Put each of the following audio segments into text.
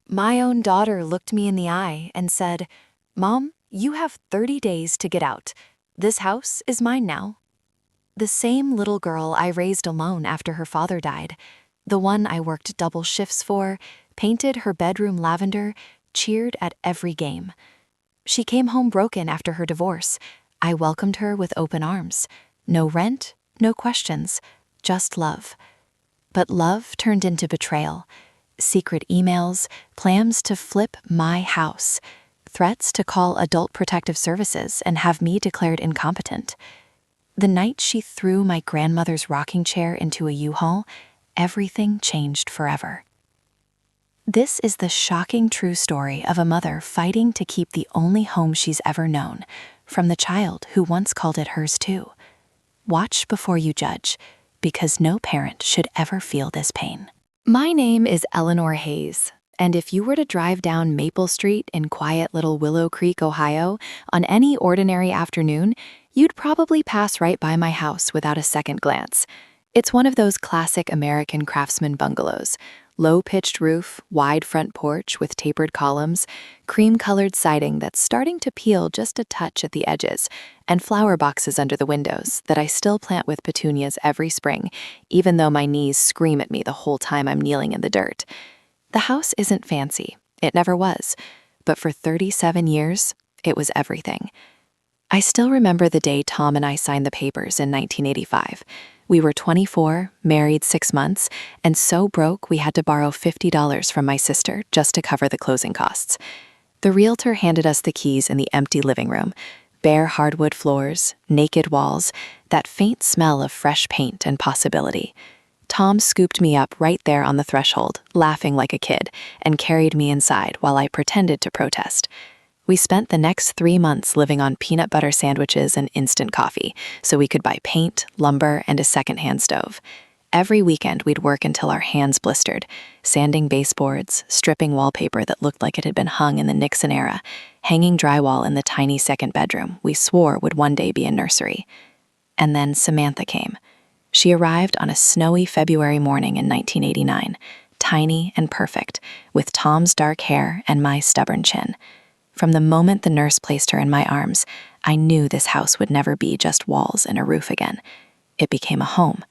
My own daughter looked me in the eye and said, "Mom, you have 30 days to get out. This house is mine now." The same little girl I raised alone after her father died, the one I worked double shifts for, painted her bedroom lavender, cheered at every game. She came home broken after her divorce. I welcomed her with open arms. No rent, no questions, just love. But love turned into betrayal. Secret emails, plans to flip my house, threats to call Adult Protective Services and have me declared incompetent. The night she threw my grandmother's rocking chair into a U-Haul, everything changed forever. This is the shocking true story of a mother fighting to keep the only home she's ever known from the child who once called it hers too. Watch before you judge, because no parent should ever feel this pain. My name is Eleanor Hayes, and if you were to drive down Maple Street in quiet little Willow Creek, Ohio, on any ordinary afternoon, you'd probably pass right by my house without a second glance. It's one of those classic American craftsman bungalows. Low-pitched roof, wide front porch with tapered columns, cream-colored siding that's starting to peel just a touch at the edges, and flower boxes under the windows that I still plant with petunias every spring, even though my knees scream at me the whole time I'm kneeling in the dirt. The house isn't fancy. It never was. But for 37 years, it was everything. I still remember the day Tom and I signed the papers in 1985. We were 24, married 6 months, and so broke we had to borrow $50 from my sister just to cover the closing costs. The realtor handed us the keys in the empty living room. Bare hardwood floors, naked walls, that faint smell of fresh paint and possibility. Tom scooped me up right there on the threshold, laughing like a kid, and carried me inside while I pretended to protest. We spent the next 3 months living on peanut butter sandwiches and instant coffee, so we could buy paint, lumber, and a secondhand stove. Every weekend we'd work until our hands blistered, sanding baseboards, stripping wallpaper that looked like it had been hung in the Nixon era, hanging drywall in the tiny second bedroom we swore would one day be a nursery. And then Samantha came. She arrived on a snowy February morning in 1989, tiny and perfect, with Tom's dark hair and my stubborn chin. From the moment the nurse placed her in my arms, I knew this house would never be just walls and a roof again. It became a home.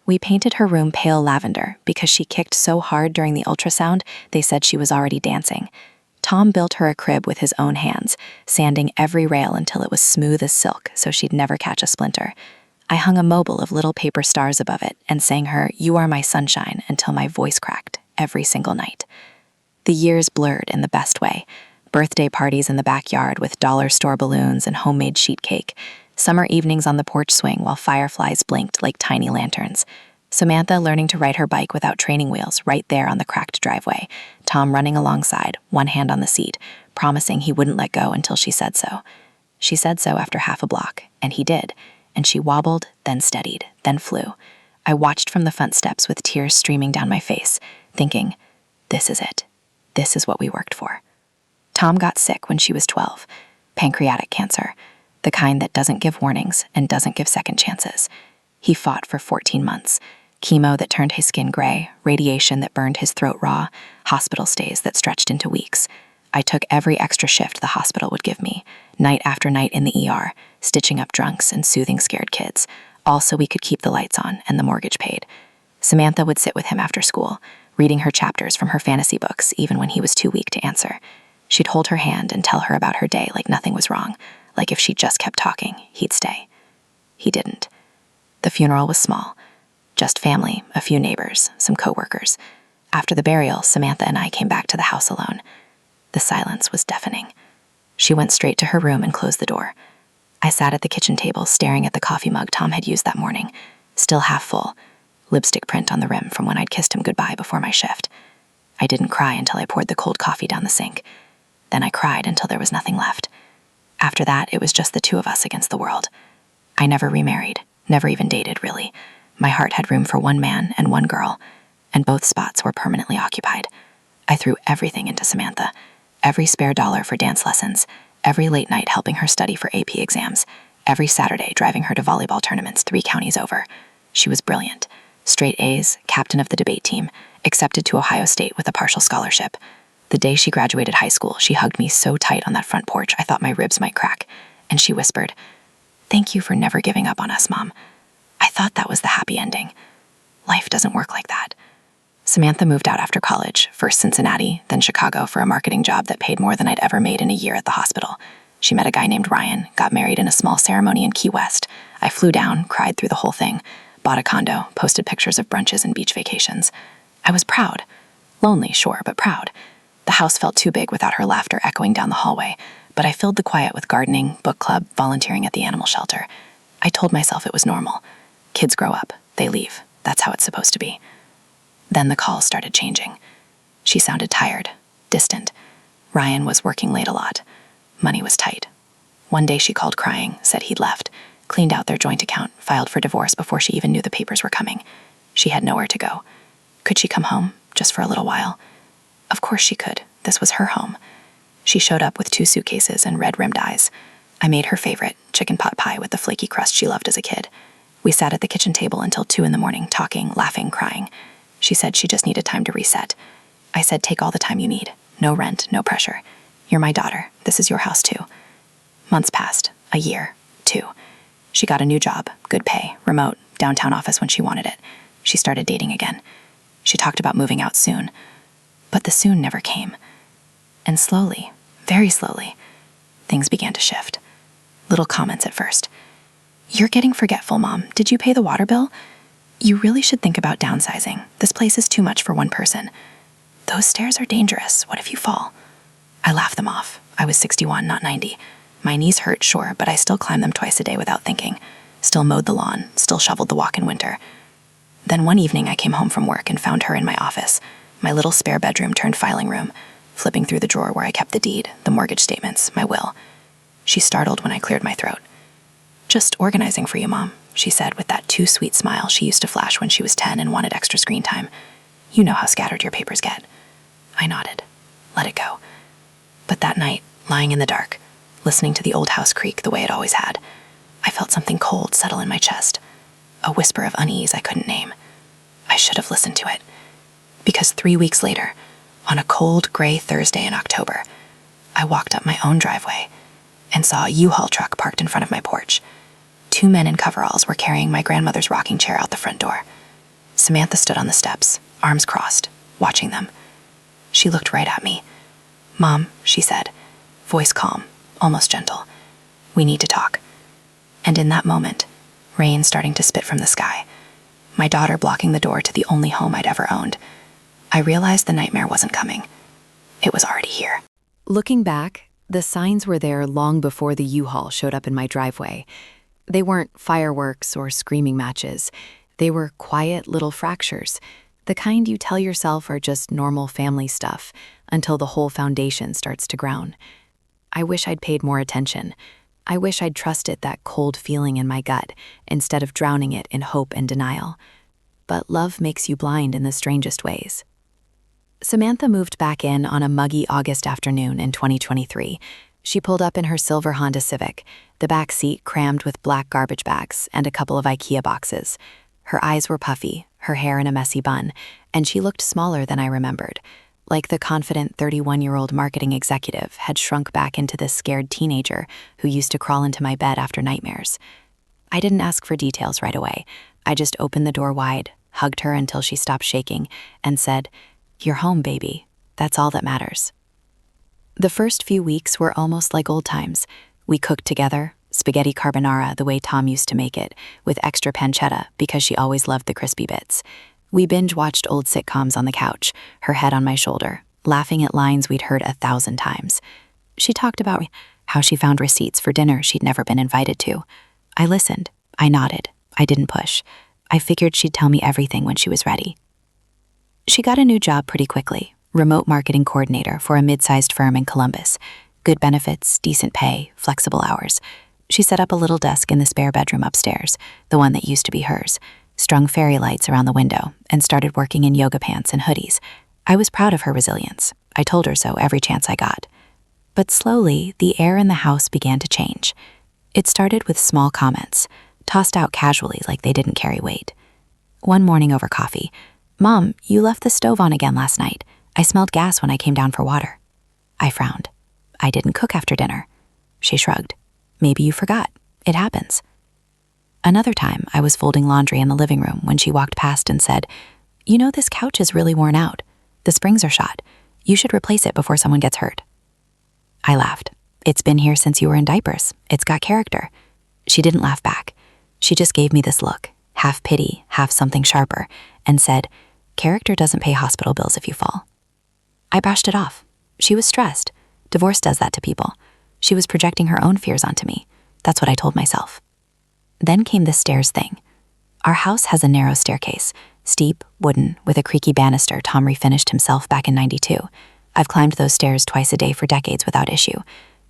We painted her room pale lavender because she kicked so hard during the ultrasound, they said she was already dancing. Tom built her a crib with his own hands, sanding every rail until it was smooth as silk so she'd never catch a splinter. I hung a mobile of little paper stars above it and sang her "You Are My Sunshine" until my voice cracked every single night. The years blurred in the best way. Birthday parties in the backyard with dollar store balloons and homemade sheet cake, summer evenings on the porch swing while fireflies blinked like tiny lanterns, Samantha learning to ride her bike without training wheels right there on the cracked driveway, Tom running alongside, one hand on the seat, promising he wouldn't let go until she said so. She said so after half a block, and he did, and she wobbled, then steadied, then flew. I watched from the front steps with tears streaming down my face, thinking, this is it. This is what we worked for. Tom got sick when she was 12, pancreatic cancer, the kind that doesn't give warnings and doesn't give second chances. He fought for 14 months, chemo that turned his skin gray, radiation that burned his throat raw, hospital stays that stretched into weeks. I took every extra shift the hospital would give me, night after night in the ER, stitching up drunks and soothing scared kids, all so we could keep the lights on and the mortgage paid. Samantha would sit with him after school, reading her chapters from her fantasy books even when he was too weak to answer. She'd hold her hand and tell her about her day like nothing was wrong, like if she just kept talking, he'd stay. He didn't. The funeral was small. Just family, a few neighbors, some coworkers. After the burial, Samantha and I came back to the house alone. The silence was deafening. She went straight to her room and closed the door. I sat at the kitchen table staring at the coffee mug Tom had used that morning, still half full, lipstick print on the rim from when I'd kissed him goodbye before my shift. I didn't cry until I poured the cold coffee down the sink. Then I cried until there was nothing left. After that, it was just the two of us against the world. I never remarried, never even dated, really. My heart had room for one man and one girl, and both spots were permanently occupied. I threw everything into Samantha, every spare dollar for dance lessons, every late night helping her study for AP exams, every Saturday driving her to volleyball tournaments 3 counties over. She was brilliant. Straight A's, captain of the debate team, accepted to Ohio State with a partial scholarship. The day she graduated high school, she hugged me so tight on that front porch I thought my ribs might crack, and she whispered, "Thank you for never giving up on us, Mom. I thought that was the happy ending. Life doesn't work like that." Samantha moved out after college, first Cincinnati, then Chicago for a marketing job that paid more than I'd ever made in a year at the hospital. She met a guy named Ryan, got married in a small ceremony in Key West. I flew down, cried through the whole thing, bought a condo, posted pictures of brunches and beach vacations. I was proud. Lonely, sure, but proud. The house felt too big without her laughter echoing down the hallway, but I filled the quiet with gardening, book club, volunteering at the animal shelter. I told myself it was normal. Kids grow up, they leave. That's how it's supposed to be. Then the calls started changing. She sounded tired, distant. Ryan was working late a lot. Money was tight. One day she called crying, said he'd left, cleaned out their joint account, filed for divorce before she even knew the papers were coming. She had nowhere to go. Could she come home, just for a little while? Of course she could. This was her home. She showed up with 2 suitcases and red-rimmed eyes. I made her favorite, chicken pot pie with the flaky crust she loved as a kid. We sat at the kitchen table until 2 in the morning, talking, laughing, crying. She said she just needed time to reset. I said, "Take all the time you need. No rent, no pressure. You're my daughter. This is your house too." Months passed. A year. 2. She got a new job, good pay, remote, downtown office when she wanted it. She started dating again. She talked about moving out soon. But the soon never came. And slowly, very slowly, things began to shift. Little comments at first. "You're getting forgetful, Mom. Did you pay the water bill? You really should think about downsizing. This place is too much for one person. Those stairs are dangerous. What if you fall?" I laughed them off. I was 61, not 90. My knees hurt, sure, but I still climbed them twice a day without thinking. Still mowed the lawn, still shoveled the walk in winter. Then one evening I came home from work and found her in my office, my little spare bedroom turned filing room, flipping through the drawer where I kept the deed, the mortgage statements, my will. She startled when I cleared my throat. "Just organizing for you, Mom," she said with that too sweet smile she used to flash when she was 10 and wanted extra screen time. "You know how scattered your papers get." I nodded. Let it go. But that night, lying in the dark, listening to the old house creak the way it always had, I felt something cold settle in my chest, a whisper of unease I couldn't name. I should have listened to it. Because 3 weeks later, on a cold, gray Thursday in October, I walked up my own driveway and saw a U-Haul truck parked in front of my porch. 2 men in coveralls were carrying my grandmother's rocking chair out the front door. Samantha stood on the steps, arms crossed, watching them. She looked right at me. "Mom," she said, voice calm, almost gentle. "We need to talk." And in that moment, rain starting to spit from the sky, my daughter blocking the door to the only home I'd ever owned, I realized the nightmare wasn't coming. It was already here. Looking back, the signs were there long before the U-Haul showed up in my driveway. They weren't fireworks or screaming matches. They were quiet little fractures, the kind you tell yourself are just normal family stuff until the whole foundation starts to ground. I wish I'd paid more attention. I wish I'd trusted that cold feeling in my gut instead of drowning it in hope and denial. But love makes you blind in the strangest ways. Samantha moved back in on a muggy August afternoon in 2023. She pulled up in her silver Honda Civic, the back seat crammed with black garbage bags and a couple of IKEA boxes. Her eyes were puffy, her hair in a messy bun, and she looked smaller than I remembered, like the confident 31-year-old marketing executive had shrunk back into this scared teenager who used to crawl into my bed after nightmares. I didn't ask for details right away. I just opened the door wide, hugged her until she stopped shaking, and said, "You're home, baby. That's all that matters." The first few weeks were almost like old times. We cooked together, spaghetti carbonara the way Tom used to make it, with extra pancetta because she always loved the crispy bits. We binge-watched old sitcoms on the couch, her head on my shoulder, laughing at lines we'd heard 1,000 times. She talked about how she found receipts for dinner she'd never been invited to. I listened. I nodded. I didn't push. I figured she'd tell me everything when she was ready. She got a new job pretty quickly, remote marketing coordinator for a mid-sized firm in Columbus. Good benefits, decent pay, flexible hours. She set up a little desk in the spare bedroom upstairs, the one that used to be hers, strung fairy lights around the window, and started working in yoga pants and hoodies. I was proud of her resilience. I told her so every chance I got. But slowly, the air in the house began to change. It started with small comments, tossed out casually like they didn't carry weight. One morning over coffee, "Mom, you left the stove on again last night. I smelled gas when I came down for water. I frowned. I didn't cook after dinner. She shrugged. Maybe you forgot. It happens. Another time, I was folding laundry in the living room when she walked past and said, "You know, this couch is really worn out. The springs are shot. You should replace it before someone gets hurt." I laughed. "It's been here since you were in diapers. It's got character." She didn't laugh back. She just gave me this look, half pity, half something sharper, and said, "Character doesn't pay hospital bills if you fall." I brushed it off. She was stressed. Divorce does that to people. She was projecting her own fears onto me. That's what I told myself. Then came this stairs thing. Our house has a narrow staircase, steep, wooden, with a creaky banister Tom refinished himself back in '92. I've climbed those stairs twice a day for decades without issue.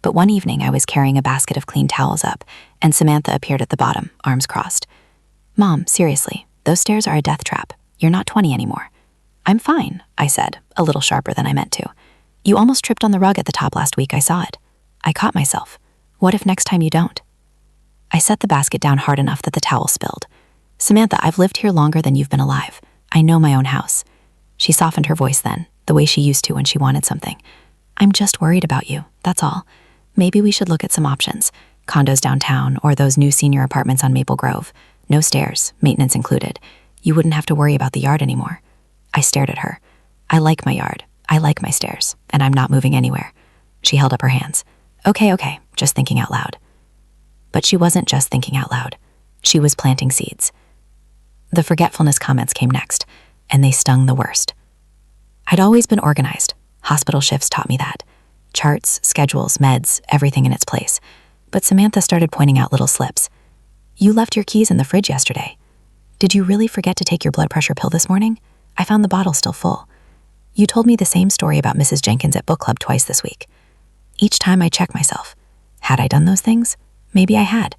But one evening I was carrying a basket of clean towels up, and Samantha appeared at the bottom, arms crossed. "Mom, seriously, those stairs are a death trap. You're not 20 anymore." "I'm fine," I said, a little sharper than I meant to. "You almost tripped on the rug at the top last week, I saw it." I caught myself. "What if next time you don't?" I set the basket down hard enough that the towel spilled. "Samantha, I've lived here longer than you've been alive. I know my own house." She softened her voice then, the way she used to when she wanted something. "I'm just worried about you, that's all. Maybe we should look at some options. Condos downtown or those new senior apartments on Maple Grove. No stairs, maintenance included. You wouldn't have to worry about the yard anymore." I stared at her. "I like my yard. I like my stairs, and I'm not moving anywhere." She held up her hands. Okay, just thinking out loud." But she wasn't just thinking out loud. She was planting seeds. The forgetfulness comments came next, and they stung the worst. I'd always been organized. Hospital shifts taught me that. Charts, schedules, meds, everything in its place. But Samantha started pointing out little slips. "You left your keys in the fridge yesterday. Did you really forget to take your blood pressure pill this morning? I found the bottle still full. You told me the same story about Mrs. Jenkins at book club twice this week." Each time I check myself. Had I done those things? Maybe I had.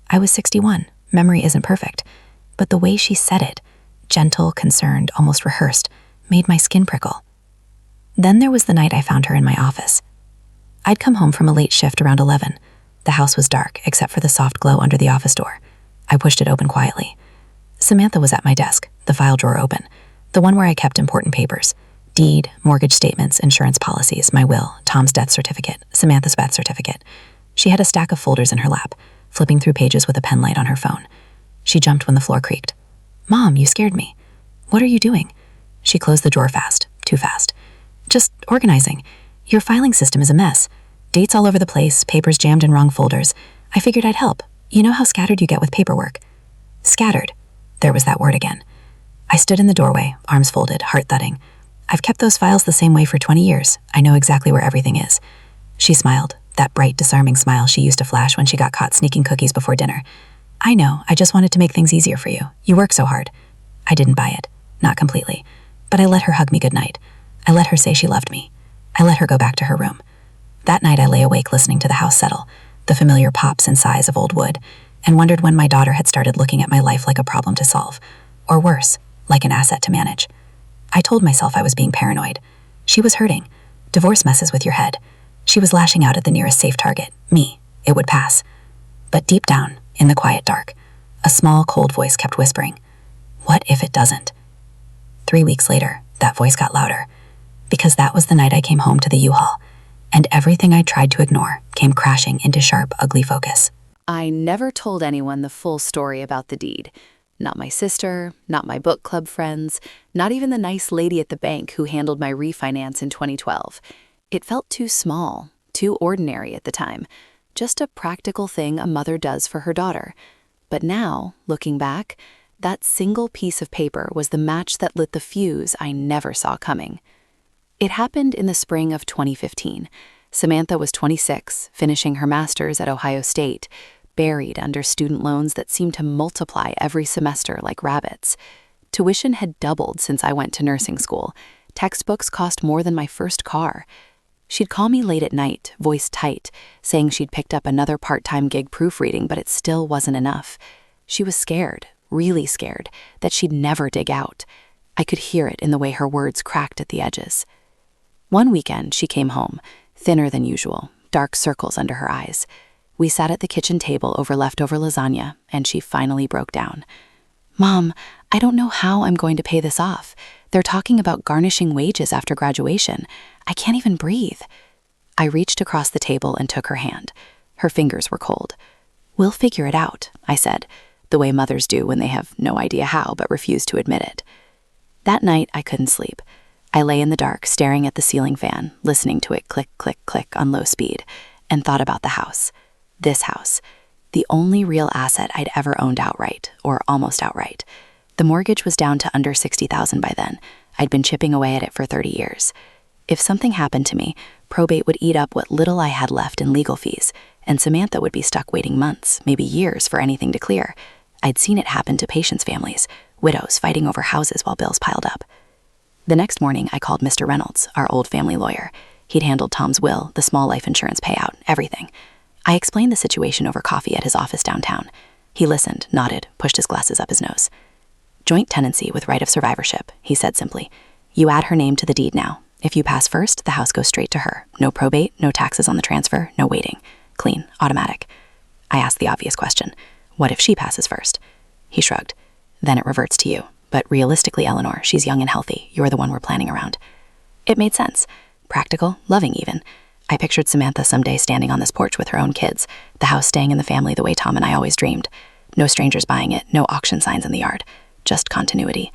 I was 61. Memory isn't perfect. But the way she said it, gentle, concerned, almost rehearsed, made my skin prickle. Then there was the night I found her in my office. I'd come home from a late shift around 11. The house was dark, except for the soft glow under the office door. I pushed it open quietly. Samantha was at my desk, the file drawer open, the one where I kept important papers. Deed, mortgage statements, insurance policies, my will, Tom's death certificate, Samantha's birth certificate. She had a stack of folders in her lap, flipping through pages with a pen light on her phone. She jumped when the floor creaked. "Mom, you scared me." "What are you doing?" She closed the drawer fast, too fast. "Just organizing. Your filing system is a mess. Dates all over the place, papers jammed in wrong folders. I figured I'd help. You know how scattered you get with paperwork." Scattered. There was that word again. I stood in the doorway, arms folded, heart thudding. "I've kept those files the same way for 20 years. I know exactly where everything is." She smiled, that bright, disarming smile she used to flash when she got caught sneaking cookies before dinner. "I know, I just wanted to make things easier for you. You work so hard." I didn't buy it. Not completely. But I let her hug me goodnight. I let her say she loved me. I let her go back to her room. That night I lay awake listening to the house settle, the familiar pops and sighs of old wood, and wondered when my daughter had started looking at my life like a problem to solve. Or worse, like an asset to manage. I told myself I was being paranoid. She was hurting. Divorce messes with your head. She was lashing out at the nearest safe target, me. It would pass. But deep down, in the quiet dark, a small, cold voice kept whispering, "What if it doesn't?" 3 weeks later, that voice got louder, because that was the night I came home to the U-Haul, and everything I tried to ignore came crashing into sharp, ugly focus. I never told anyone the full story about the deed. Not my sister, not my book club friends, not even the nice lady at the bank who handled my refinance in 2012. It felt too small, too ordinary at the time. Just a practical thing a mother does for her daughter. But now, looking back, that single piece of paper was the match that lit the fuse I never saw coming. It happened in the spring of 2015. Samantha was 26, finishing her master's at Ohio State, buried under student loans that seemed to multiply every semester like rabbits. Tuition had doubled since I went to nursing school. Textbooks cost more than my first car. She'd call me late at night, voice tight, saying she'd picked up another part-time gig proofreading, but it still wasn't enough. She was scared, really scared, that she'd never dig out. I could hear it in the way her words cracked at the edges. One weekend, she came home, thinner than usual, dark circles under her eyes. We sat at the kitchen table over leftover lasagna, and she finally broke down. "Mom, I don't know how I'm going to pay this off. They're talking about garnishing wages after graduation. I can't even breathe. I reached across the table and took her hand. Her fingers were cold. "We'll figure it out," I said, the way mothers do when they have no idea how but refuse to admit it. That night, I couldn't sleep. I lay in the dark, staring at the ceiling fan, listening to it click, click, click on low speed, and thought about the house. This house. The only real asset I'd ever owned outright, or almost outright. The mortgage was down to under $60,000 by then. I'd been chipping away at it for 30 years. If something happened to me, probate would eat up what little I had left in legal fees, and Samantha would be stuck waiting months, maybe years, for anything to clear. I'd seen it happen to patients' families, widows fighting over houses while bills piled up. The next morning, I called Mr. Reynolds, our old family lawyer. He'd handled Tom's will, the small life insurance payout, everything. I explained the situation over coffee at his office downtown. He listened, nodded, pushed his glasses up his nose. "Joint tenancy with right of survivorship," he said simply. "You add her name to the deed now. If you pass first, the house goes straight to her. No probate, no taxes on the transfer, no waiting. Clean, automatic." I asked the obvious question. "What if she passes first?" He shrugged. "Then it reverts to you. But realistically, Eleanor, she's young and healthy. You're the one we're planning around." It made sense. Practical, loving even. I pictured Samantha someday standing on this porch with her own kids, the house staying in the family the way Tom and I always dreamed. No strangers buying it, no auction signs in the yard. Just continuity.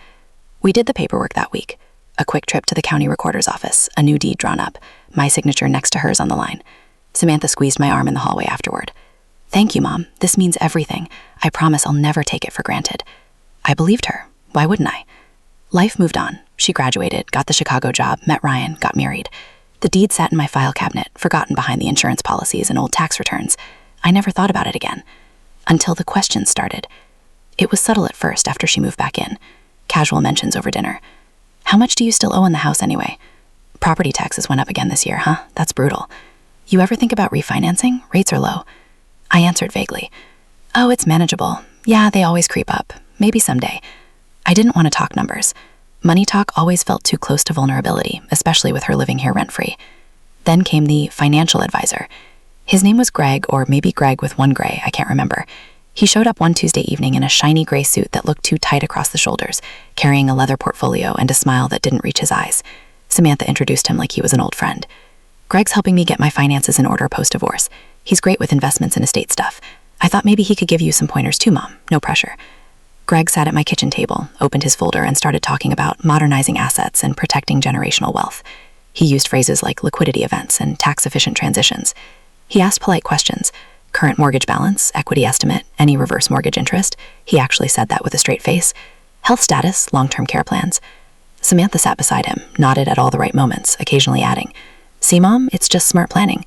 We did the paperwork that week. A quick trip to the county recorder's office, a new deed drawn up, my signature next to hers on the line. Samantha squeezed my arm in the hallway afterward. "Thank you, Mom. This means everything. I promise I'll never take it for granted." I believed her. Why wouldn't I? Life moved on. She graduated, got the Chicago job, met Ryan, got married. The deed sat in my file cabinet, forgotten behind the insurance policies and old tax returns. I never thought about it again. Until the questions started. It was subtle at first after she moved back in. Casual mentions over dinner. "How much do you still owe on the house anyway?" "Property taxes went up again this year, huh? That's brutal." "You ever think about refinancing? Rates are low." I answered vaguely. "Oh, it's manageable. Yeah, they always creep up. Maybe someday." I didn't want to talk numbers. Money talk always felt too close to vulnerability, especially with her living here rent-free. Then came the financial advisor. His name was Greg, or maybe Greg with one gray, I can't remember. He showed up one Tuesday evening in a shiny gray suit that looked too tight across the shoulders, carrying a leather portfolio and a smile that didn't reach his eyes. Samantha introduced him like he was an old friend. "Greg's helping me get my finances in order post-divorce. He's great with investments and estate stuff. I thought maybe he could give you some pointers too, Mom. No pressure." Greg sat at my kitchen table, opened his folder, and started talking about modernizing assets and protecting generational wealth. He used phrases like liquidity events and tax-efficient transitions. He asked polite questions. Current mortgage balance, equity estimate, any reverse mortgage interest. He actually said that with a straight face. Health status, long-term care plans. Samantha sat beside him, nodded at all the right moments, occasionally adding, "See, Mom, it's just smart planning."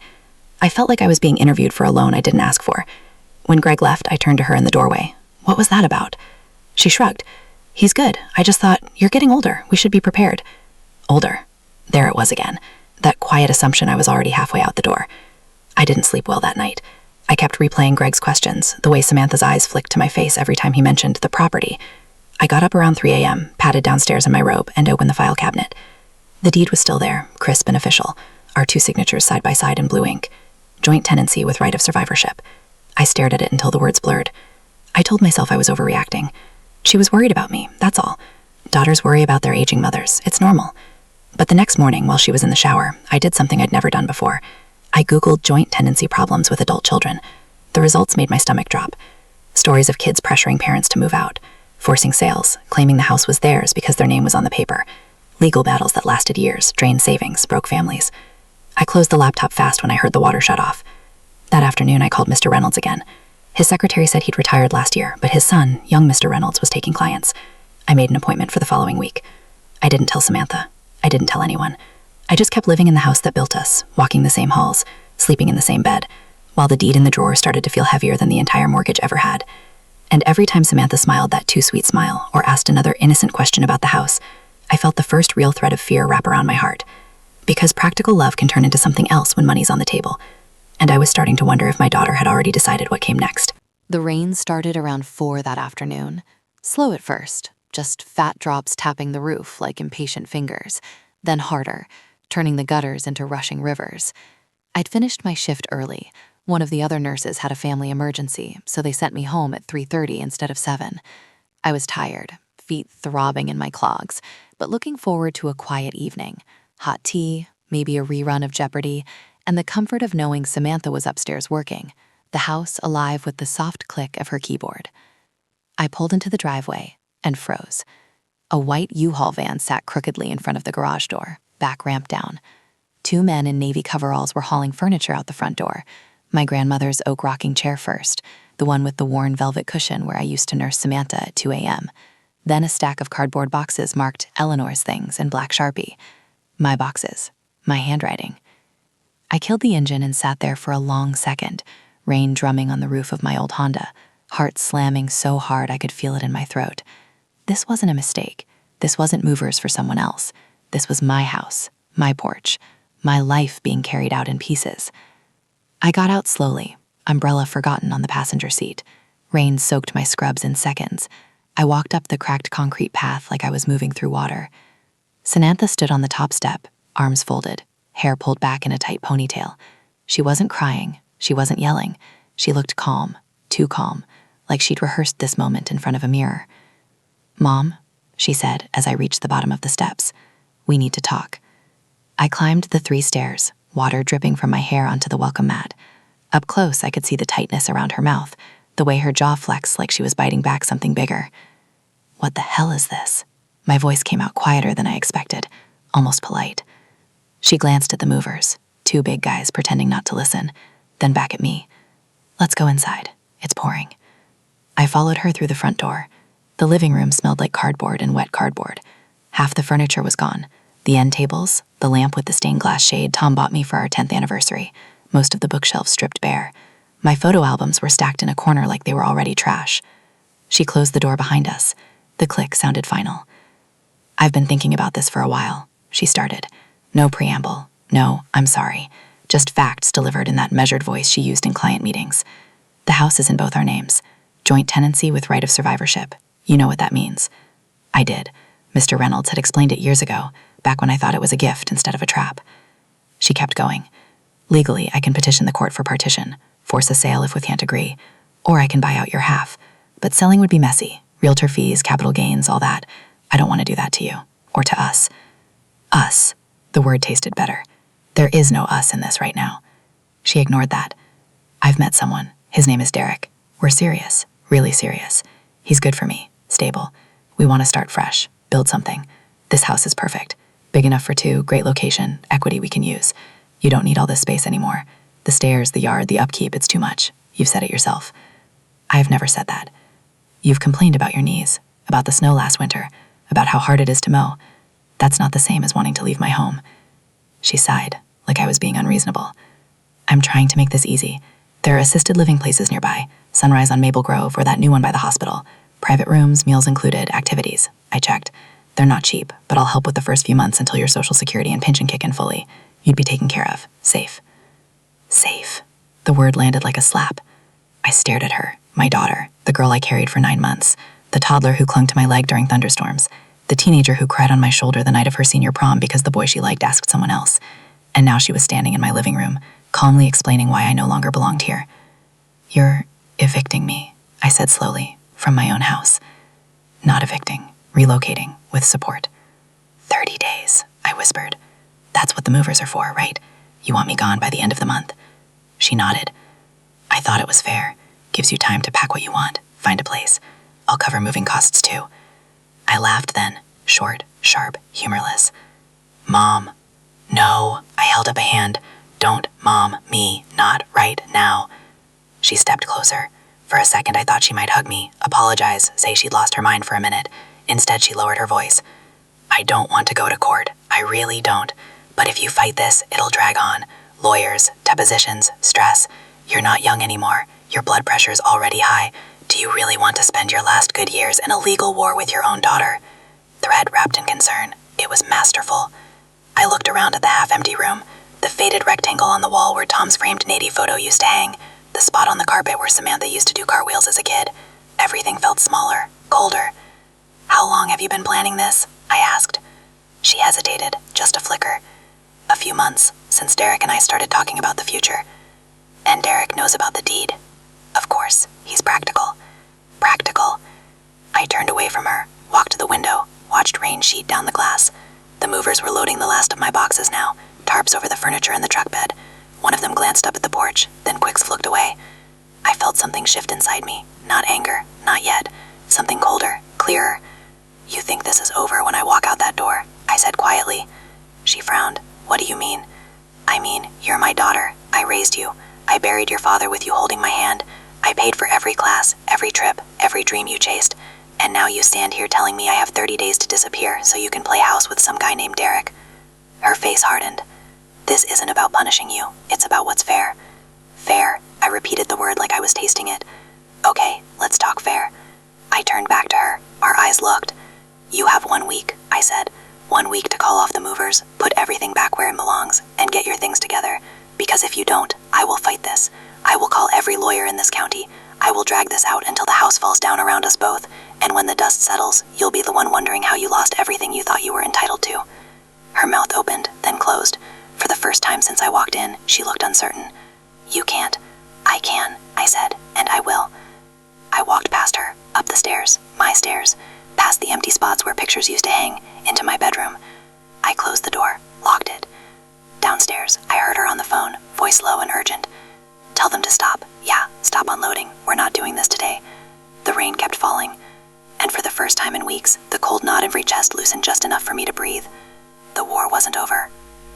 I felt like I was being interviewed for a loan I didn't ask for. When Greg left, I turned to her in the doorway. "What was that about?" She shrugged. "He's good. I just thought, you're getting older. We should be prepared." Older. There it was again. That quiet assumption I was already halfway out the door. I didn't sleep well that night. I kept replaying Greg's questions, the way Samantha's eyes flicked to my face every time he mentioned the property. I got up around 3 a.m., patted downstairs in my robe, and opened the file cabinet. The deed was still there, crisp and official, our 2 signatures side by side in blue ink. Joint tenancy with right of survivorship. I stared at it until the words blurred. I told myself I was overreacting. She was worried about me, that's all. Daughters worry about their aging mothers. It's normal. But the next morning, while she was in the shower, I did something I'd never done before. I Googled joint tenancy problems with adult children. The results made my stomach drop. Stories of kids pressuring parents to move out, forcing sales, claiming the house was theirs because their name was on the paper. Legal battles that lasted years, drained savings, broke families. I closed the laptop fast when I heard the water shut off. That afternoon, I called Mr. Reynolds again. His secretary said he'd retired last year, but his son, young Mr. Reynolds, was taking clients. I made an appointment for the following week. I didn't tell Samantha. I didn't tell anyone. I just kept living in the house that built us, walking the same halls, sleeping in the same bed, while the deed in the drawer started to feel heavier than the entire mortgage ever had. And every time Samantha smiled that too sweet smile or asked another innocent question about the house, I felt the first real thread of fear wrap around my heart. Because practical love can turn into something else when money's on the table. And I was starting to wonder if my daughter had already decided what came next. The rain started around 4 that afternoon. Slow at first, just fat drops tapping the roof like impatient fingers, then harder, turning the gutters into rushing rivers. I'd finished my shift early. One of the other nurses had a family emergency, so they sent me home at 3:30 instead of 7. I was tired, feet throbbing in my clogs, but looking forward to a quiet evening. Hot tea, maybe a rerun of Jeopardy, and the comfort of knowing Samantha was upstairs working, the house alive with the soft click of her keyboard. I pulled into the driveway and froze. A white U-Haul van sat crookedly in front of the garage door, back ramp down. 2 men in navy coveralls were hauling furniture out the front door. My grandmother's oak rocking chair first, the one with the worn velvet cushion where I used to nurse Samantha at 2 a.m. Then a stack of cardboard boxes marked Eleanor's things in black Sharpie. My boxes, my handwriting. I killed the engine and sat there for a long second, rain drumming on the roof of my old Honda, heart slamming so hard I could feel it in my throat. This wasn't a mistake. This wasn't movers for someone else. This was my house, my porch, my life being carried out in pieces. I got out slowly, umbrella forgotten on the passenger seat. Rain soaked my scrubs in seconds. I walked up the cracked concrete path like I was moving through water. Samantha stood on the top step, arms folded, hair pulled back in a tight ponytail. She wasn't crying. She wasn't yelling. She looked calm, too calm, like she'd rehearsed this moment in front of a mirror. "Mom," she said as I reached the bottom of the steps, "we need to talk." I climbed the 3 stairs, water dripping from my hair onto the welcome mat. Up close, I could see the tightness around her mouth, the way her jaw flexed like she was biting back something bigger. "What the hell is this?" My voice came out quieter than I expected, almost polite. She glanced at the movers, 2 big guys pretending not to listen, then back at me. "Let's go inside. It's pouring." I followed her through the front door. The living room smelled like cardboard and wet cardboard. Half the furniture was gone. The end tables, the lamp with the stained glass shade Tom bought me for our 10th anniversary, most of the bookshelves stripped bare. My photo albums were stacked in a corner like they were already trash. She closed the door behind us. The click sounded final. "I've been thinking about this for a while," she started. No preamble. No, "I'm sorry." Just facts delivered in that measured voice she used in client meetings. "The house is in both our names. Joint tenancy with right of survivorship. You know what that means." I did. Mr. Reynolds had explained it years ago, back when I thought it was a gift instead of a trap. She kept going. "Legally, I can petition the court for partition, force a sale if we can't agree, or I can buy out your half. But selling would be messy. Realtor fees, capital gains, all that. I don't want to do that to you, or to us." Us. The word tasted better. There is no us in this right now. She ignored that. "I've met someone. His name is Derek. We're serious, really serious. He's good for me, stable. We want to start fresh, build something. This house is perfect. Big enough for 2, great location, equity we can use. You don't need all this space anymore. The stairs, the yard, the upkeep, it's too much. You've said it yourself." "I've never said that." "You've complained about your knees, about the snow last winter, about how hard it is to mow. That's not the same as wanting to leave my home." She sighed, like I was being unreasonable. "I'm trying to make this easy. There are assisted living places nearby, Sunrise on Maple Grove or that new one by the hospital. Private rooms, meals included, activities. I checked. They're not cheap, but I'll help with the first few months until your Social Security and pension kick in fully. You'd be taken care of. Safe." Safe. The word landed like a slap. I stared at her, my daughter, the girl I carried for 9 months, the toddler who clung to my leg during thunderstorms, the teenager who cried on my shoulder the night of her senior prom because the boy she liked asked someone else. And now she was standing in my living room, calmly explaining why I no longer belonged here. "You're evicting me," I said slowly, "from my own house." "Not evicting, relocating, with support." 30 days, I whispered. "That's what the movers are for, right? You want me gone by the end of the month?" She nodded. "I thought it was fair. Gives you time to pack what you want, find a place. I'll cover moving costs too." I laughed then, short, sharp, humorless. "Mom." "No," I held up a hand. "Don't mom me, not right now." She stepped closer. For a second I thought she might hug me, apologize, say she'd lost her mind for a minute. Instead she lowered her voice. "I don't want to go to court. I really don't. But if you fight this, it'll drag on. Lawyers, depositions, stress. You're not young anymore. Your blood pressure's already high. Do you really want to spend your last good years in a legal war with your own daughter?" Thread wrapped in concern. It was masterful. I looked around at the half-empty room, the faded rectangle on the wall where Tom's framed Nady photo used to hang, the spot on the carpet where Samantha used to do cartwheels as a kid. Everything felt smaller, colder. "How long have you been planning this?" I asked. She hesitated, just a flicker. "A few months, since Derek and I started talking about the future. And Derek knows about the deed. Of course, he's practical." Practical. I turned away from her, Walked to the window, watched rain sheet down the glass. The movers were loading the last of my boxes now, tarps over the furniture in the truck bed. One of them glanced up at the porch, then quick looked away. I felt something shift inside me. Not anger, not yet. Something colder, clearer. "You think this is over when I walk out that door?" I said quietly. She frowned. "What do you mean?" "I mean, you're my daughter. I raised you. I buried your father with you holding my hand. I paid for every class, every trip, every dream you chased. And now you stand here telling me I have 30 days to disappear so you can play house with some guy named Derek." Her face hardened. "This isn't about punishing you. It's about what's fair." "Fair." I repeated the word like I was tasting it. "Okay, let's talk fair." I turned back to her. Our eyes looked. "You have 1 week," I said. 1 week to call off the movers, put everything back where it belongs, and get your things together. Because if you don't, I will fight this. I will call every lawyer in this county. I will drag this out until the house falls down around us both, and when the dust settles, you'll be the one wondering how you lost everything you thought you were entitled to. Her mouth opened, then closed. For the first time since I walked in, she looked uncertain. "You can't." "I can," I said, "and I will." I walked past her, up the stairs, my stairs, past the empty spots where pictures used to hang, into my bedroom. I closed the door, locked it. Downstairs, I heard her on the phone, voice low and urgent. "Tell them to stop. Yeah, stop unloading. We're not doing this today." The rain kept falling, and for the first time in weeks, the cold knot in every chest loosened just enough for me to breathe. The war wasn't over.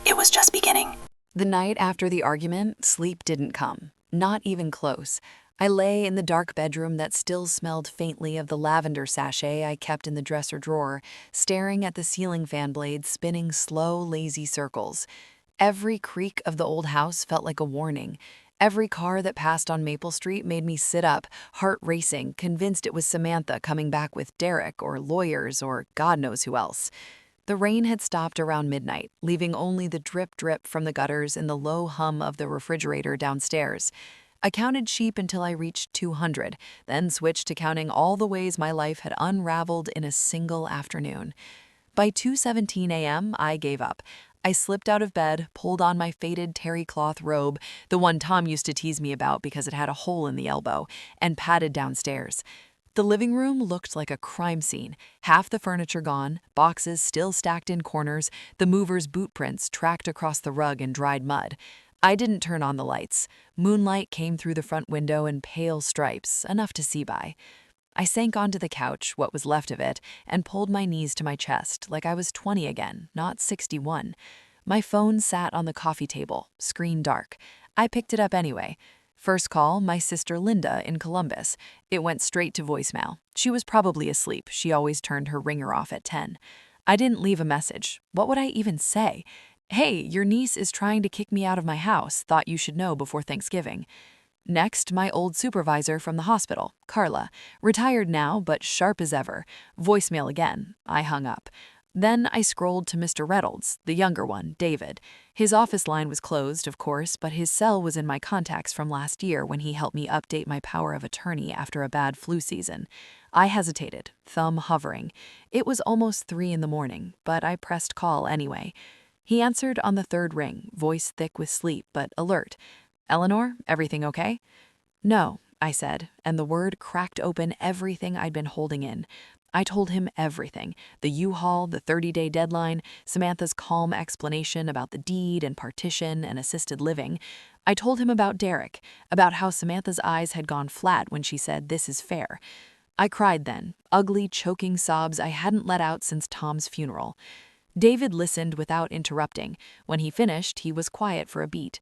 It was just beginning. The night after the argument, sleep didn't come. Not even close. I lay in the dark bedroom that still smelled faintly of the lavender sachet I kept in the dresser drawer, staring at the ceiling fan blades spinning slow, lazy circles. Every creak of the old house felt like a warning. Every car that passed on Maple Street made me sit up, heart racing, convinced it was Samantha coming back with Derek or lawyers or God knows who else. The rain had stopped around midnight, leaving only the drip-drip from the gutters and the low hum of the refrigerator downstairs. I counted sheep until I reached 200, then switched to counting all the ways my life had unraveled in a single afternoon. By 2:17 a.m., I gave up. I slipped out of bed, pulled on my faded terry cloth robe, the one Tom used to tease me about because it had a hole in the elbow, and padded downstairs. The living room looked like a crime scene. Half the furniture gone, boxes still stacked in corners, the movers' boot prints tracked across the rug in dried mud. I didn't turn on the lights. Moonlight came through the front window in pale stripes, enough to see by. I sank onto the couch, what was left of it, and pulled my knees to my chest like I was 20 again, not 61. My phone sat on the coffee table, screen dark. I picked it up anyway. First call, my sister Linda in Columbus. It went straight to voicemail. She was probably asleep. She always turned her ringer off at 10. I didn't leave a message. What would I even say? "Hey, your niece is trying to kick me out of my house. Thought you should know before Thanksgiving." Next, my old supervisor from the hospital, Carla. Retired now, but sharp as ever. Voicemail again. I hung up. Then I scrolled to Mr. Reynolds, the younger one, David. His office line was closed, of course, but his cell was in my contacts from last year when he helped me update my power of attorney after a bad flu season. I hesitated, thumb hovering. It was almost 3 in the morning, but I pressed call anyway. He answered on the third ring, voice thick with sleep but alert. "Eleanor, everything okay?" "No," I said, and the word cracked open everything I'd been holding in. I told him everything, the U-Haul, the 30-day deadline, Samantha's calm explanation about the deed and partition and assisted living. I told him about Derek, about how Samantha's eyes had gone flat when she said, "This is fair." I cried then, ugly, choking sobs I hadn't let out since Tom's funeral. David listened without interrupting. When he finished, he was quiet for a beat.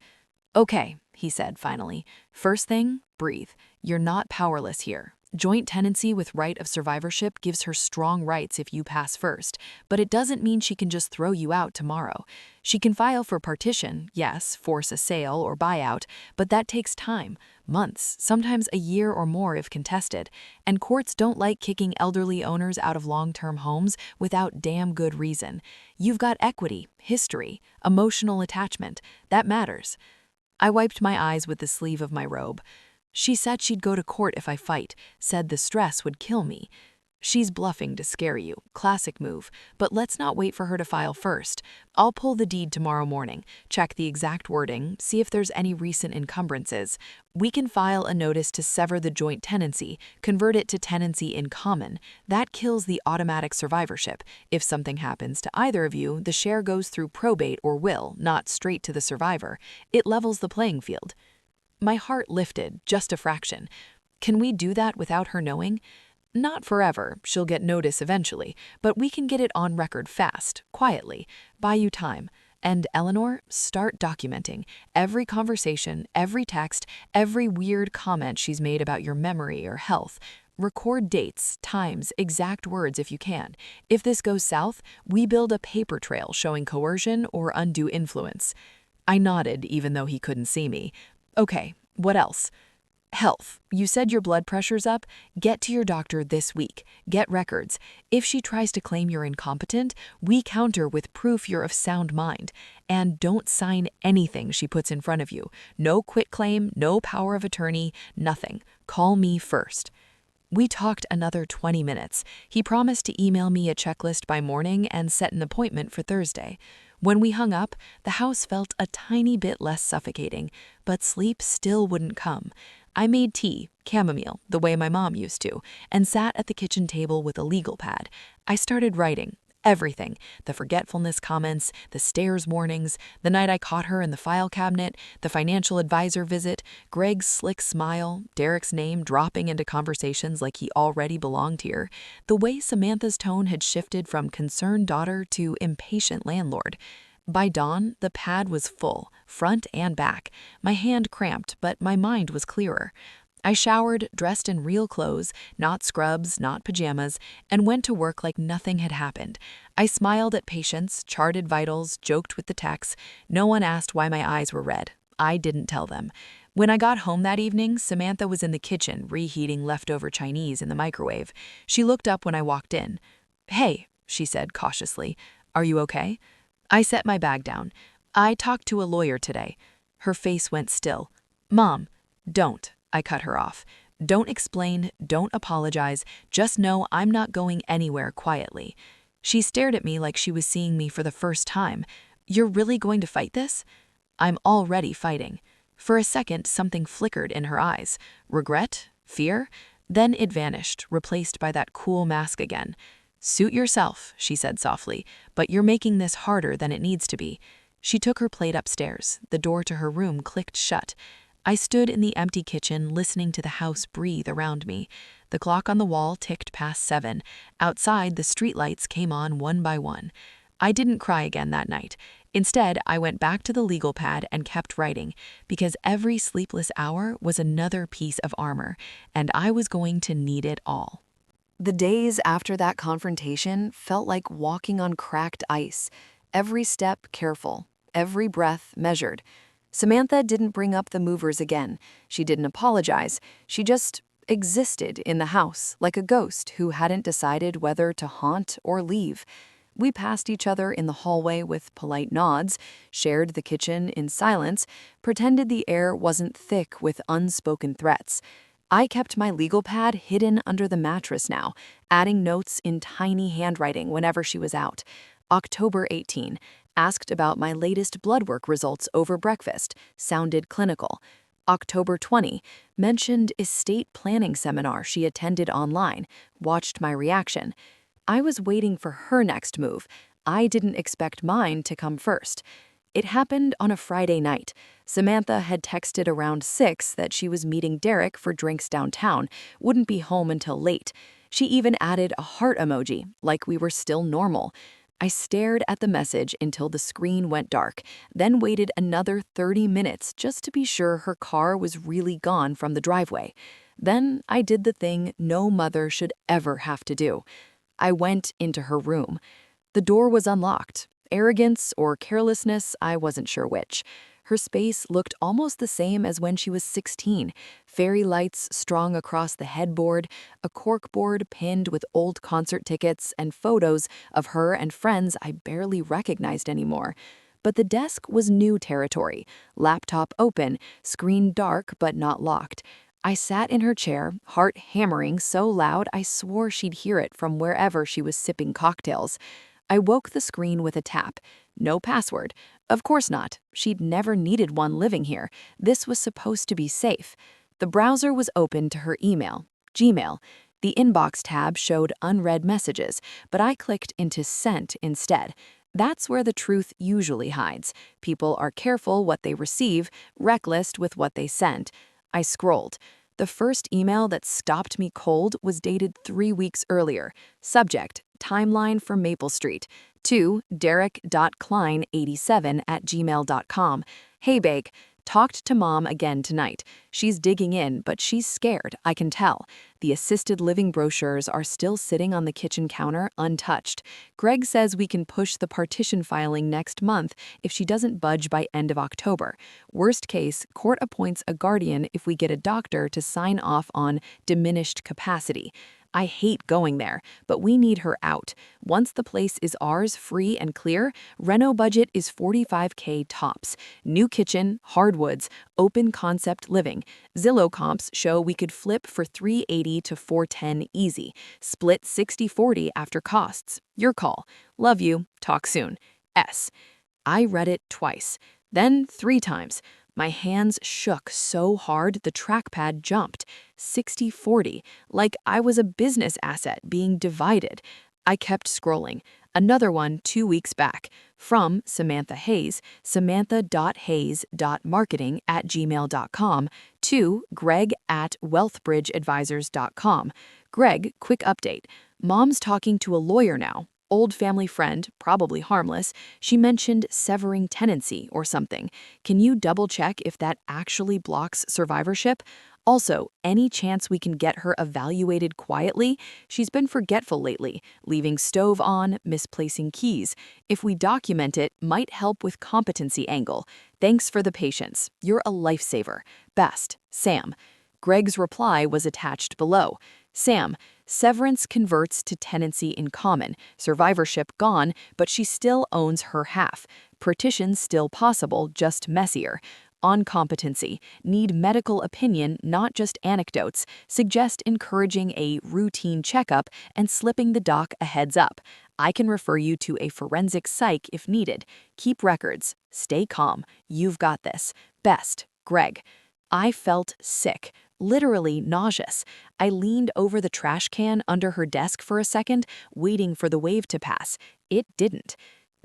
"Okay," he said finally. "First thing, breathe. You're not powerless here. Joint tenancy with right of survivorship gives her strong rights if you pass first, but it doesn't mean she can just throw you out tomorrow. She can file for partition, yes, force a sale or buyout, but that takes time, months, sometimes a year or more if contested, and courts don't like kicking elderly owners out of long-term homes without damn good reason. You've got equity, history, emotional attachment. That matters." I wiped my eyes with the sleeve of my robe. "She said she'd go to court if I fight, said the stress would kill me." She's bluffing to scare you. Classic move. But let's not wait for her to file first. I'll pull the deed tomorrow morning, check the exact wording, see if there's any recent encumbrances. We can file a notice to sever the joint tenancy, convert it to tenancy in common. That kills the automatic survivorship. If something happens to either of you, the share goes through probate or will, not straight to the survivor. It levels the playing field. My heart lifted, just a fraction. Can we do that without her knowing? Not forever, she'll get notice eventually, but we can get it on record fast, quietly, buy you time. And Eleanor, start documenting every conversation, every text, every weird comment she's made about your memory or health. Record dates, times, exact words if you can. If this goes south, we build a paper trail showing coercion or undue influence. I nodded even though he couldn't see me. Okay, what else? Health. You said your blood pressure's up? Get to your doctor this week. Get records. If she tries to claim you're incompetent, we counter with proof you're of sound mind. And don't sign anything she puts in front of you. No quitclaim, no power of attorney, nothing. Call me first. We talked another 20 minutes. He promised to email me a checklist by morning and set an appointment for Thursday. When we hung up, the house felt a tiny bit less suffocating, but sleep still wouldn't come. I made tea, chamomile, the way my mom used to, and sat at the kitchen table with a legal pad. I started writing. Everything. The forgetfulness comments, the stairs warnings, the night I caught her in the file cabinet, the financial advisor visit, Greg's slick smile, Derek's name dropping into conversations like he already belonged here, the way Samantha's tone had shifted from concerned daughter to impatient landlord. By dawn, the pad was full, front and back. My hand cramped, but my mind was clearer. I showered, dressed in real clothes, not scrubs, not pajamas, and went to work like nothing had happened. I smiled at patients, charted vitals, joked with the techs. No one asked why my eyes were red. I didn't tell them. When I got home that evening, Samantha was in the kitchen reheating leftover Chinese in the microwave. She looked up when I walked in. "Hey," she said cautiously, "are you okay?" I set my bag down. "I talked to a lawyer today." Her face went still. "Mom, don't." I cut her off. "Don't explain, don't apologize, just know I'm not going anywhere quietly." She stared at me like she was seeing me for the first time. "You're really going to fight this?" "I'm already fighting." For a second, something flickered in her eyes. Regret? Fear? Then it vanished, replaced by that cool mask again. "Suit yourself," she said softly, "but you're making this harder than it needs to be." She took her plate upstairs. The door to her room clicked shut. I stood in the empty kitchen listening to the house breathe around me. The clock on the wall ticked past 7. Outside, the streetlights came on one by one. I didn't cry again that night. Instead, I went back to the legal pad and kept writing, because every sleepless hour was another piece of armor, and I was going to need it all. The days after that confrontation felt like walking on cracked ice. Every step careful, every breath measured. Samantha didn't bring up the movers again. She didn't apologize. She just existed in the house like a ghost who hadn't decided whether to haunt or leave. We passed each other in the hallway with polite nods, shared the kitchen in silence, pretended the air wasn't thick with unspoken threats. I kept my legal pad hidden under the mattress now, adding notes in tiny handwriting whenever she was out. October 18. Asked about my latest blood work results over breakfast. Sounded clinical. October 20. Mentioned estate planning seminar she attended online. Watched my reaction. I was waiting for her next move. I didn't expect mine to come first. It happened on a Friday night. Samantha had texted around 6 that she was meeting Derek for drinks downtown, wouldn't be home until late. She even added a heart emoji, like we were still normal. I stared at the message until the screen went dark, then waited another 30 minutes just to be sure her car was really gone from the driveway. Then I did the thing no mother should ever have to do. I went into her room. The door was unlocked. Arrogance or carelessness, I wasn't sure which. Her space looked almost the same as when she was 16. Fairy lights strung across the headboard, a corkboard pinned with old concert tickets and photos of her and friends I barely recognized anymore. But the desk was new territory. Laptop open, screen dark but not locked. I sat in her chair, heart hammering so loud I swore she'd hear it from wherever she was sipping cocktails. I woke the screen with a tap. No password. Of course not. She'd never needed one living here. This was supposed to be safe. The browser was open to her email, Gmail. The inbox tab showed unread messages, but I clicked into sent instead. That's where the truth usually hides. People are careful what they receive, reckless with what they send. I scrolled. The first email that stopped me cold was dated 3 weeks earlier. Subject, timeline for Maple Street. To derek.klein87@gmail.com. Hey, Bake. Talked to mom again tonight. She's digging in, but she's scared, I can tell. The assisted living brochures are still sitting on the kitchen counter untouched. Greg says we can push the partition filing next month if she doesn't budge by end of October. Worst case, court appoints a guardian if we get a doctor to sign off on diminished capacity. I hate going there, but we need her out. Once the place is ours, free and clear, reno budget is $45K tops. New kitchen, hardwoods, open concept living. Zillow comps show we could flip for $380 to $410 easy. Split 60-40 after costs. Your call. Love you. Talk soon. S. I read it twice, then 3 times. My hands shook so hard the trackpad jumped. 60-40, like I was a business asset being divided. I kept scrolling. Another one 2 weeks back. From Samantha Hayes, samantha.hayes.marketing@gmail.com to greg@wealthbridgeadvisors.com. Greg, quick update. Mom's talking to a lawyer now. Old family friend, probably harmless. She mentioned severing tenancy or something. Can you double-check if that actually blocks survivorship? Also, any chance we can get her evaluated quietly? She's been forgetful lately, leaving stove on, misplacing keys. If we document it, might help with competency angle. Thanks for the patience. You're a lifesaver. Best, Sam. Greg's reply was attached below. Sam, severance converts to tenancy in common. Survivorship gone, but she still owns her half. Partition still possible, just messier. On competency, need medical opinion, not just anecdotes. Suggest encouraging a routine checkup and slipping the doc a heads up. I can refer you to a forensic psych if needed. Keep records. Stay calm. You've got this. Best, Greg. I felt sick. Literally nauseous. I leaned over the trash can under her desk for a second, waiting for the wave to pass. It didn't.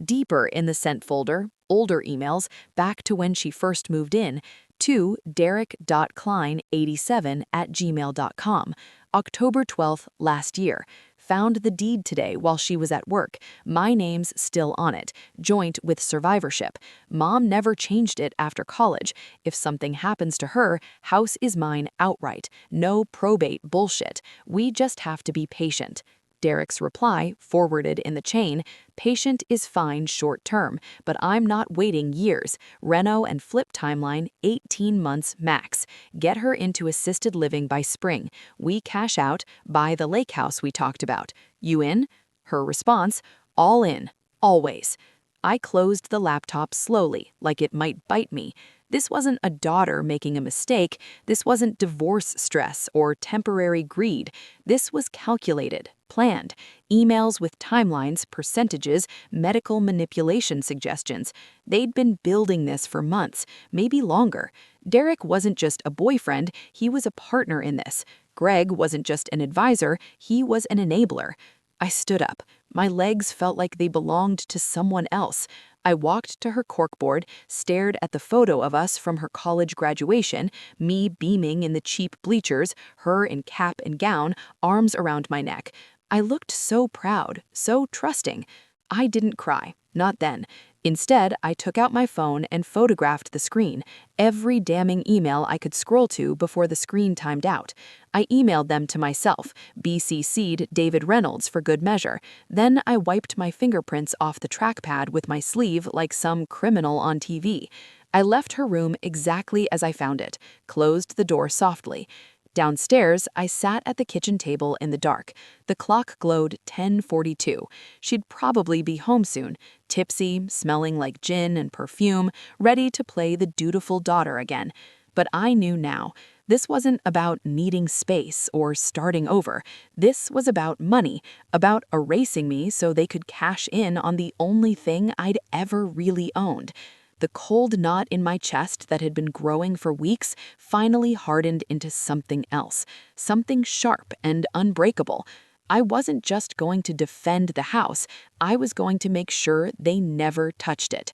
Deeper in the sent folder, older emails, back to when she first moved in, to derek.klein87@gmail.com. October 12th last year. Found the deed today while she was at work. My name's still on it. Joint with survivorship. Mom never changed it after college. If something happens to her, house is mine outright. No probate bullshit. We just have to be patient. Derek's reply, forwarded in the chain, patient is fine short term, but I'm not waiting years. Reno and flip timeline, 18 months max. Get her into assisted living by spring. We cash out, buy the lake house we talked about. You in? Her response, all in, always. I closed the laptop slowly, like it might bite me. This wasn't a daughter making a mistake. This wasn't divorce stress or temporary greed. This was calculated, planned. Emails with timelines, percentages, medical manipulation suggestions. They'd been building this for months, maybe longer. Derek wasn't just a boyfriend, he was a partner in this. Greg wasn't just an advisor, he was an enabler. I stood up. My legs felt like they belonged to someone else. I walked to her corkboard, stared at the photo of us from her college graduation, me beaming in the cheap bleachers, her in cap and gown, arms around my neck. I looked so proud, so trusting. I didn't cry, not then. Instead, I took out my phone and photographed the screen, every damning email I could scroll to before the screen timed out. I emailed them to myself, BCC'd David Reynolds for good measure. Then I wiped my fingerprints off the trackpad with my sleeve like some criminal on TV. I left her room exactly as I found it, closed the door softly. Downstairs, I sat at the kitchen table in the dark. The clock glowed 10:42. She'd probably be home soon, tipsy, smelling like gin and perfume, ready to play the dutiful daughter again. But I knew now. This wasn't about needing space or starting over. This was about money, about erasing me so they could cash in on the only thing I'd ever really owned. The cold knot in my chest that had been growing for weeks finally hardened into something else, something sharp and unbreakable. I wasn't just going to defend the house, I was going to make sure they never touched it.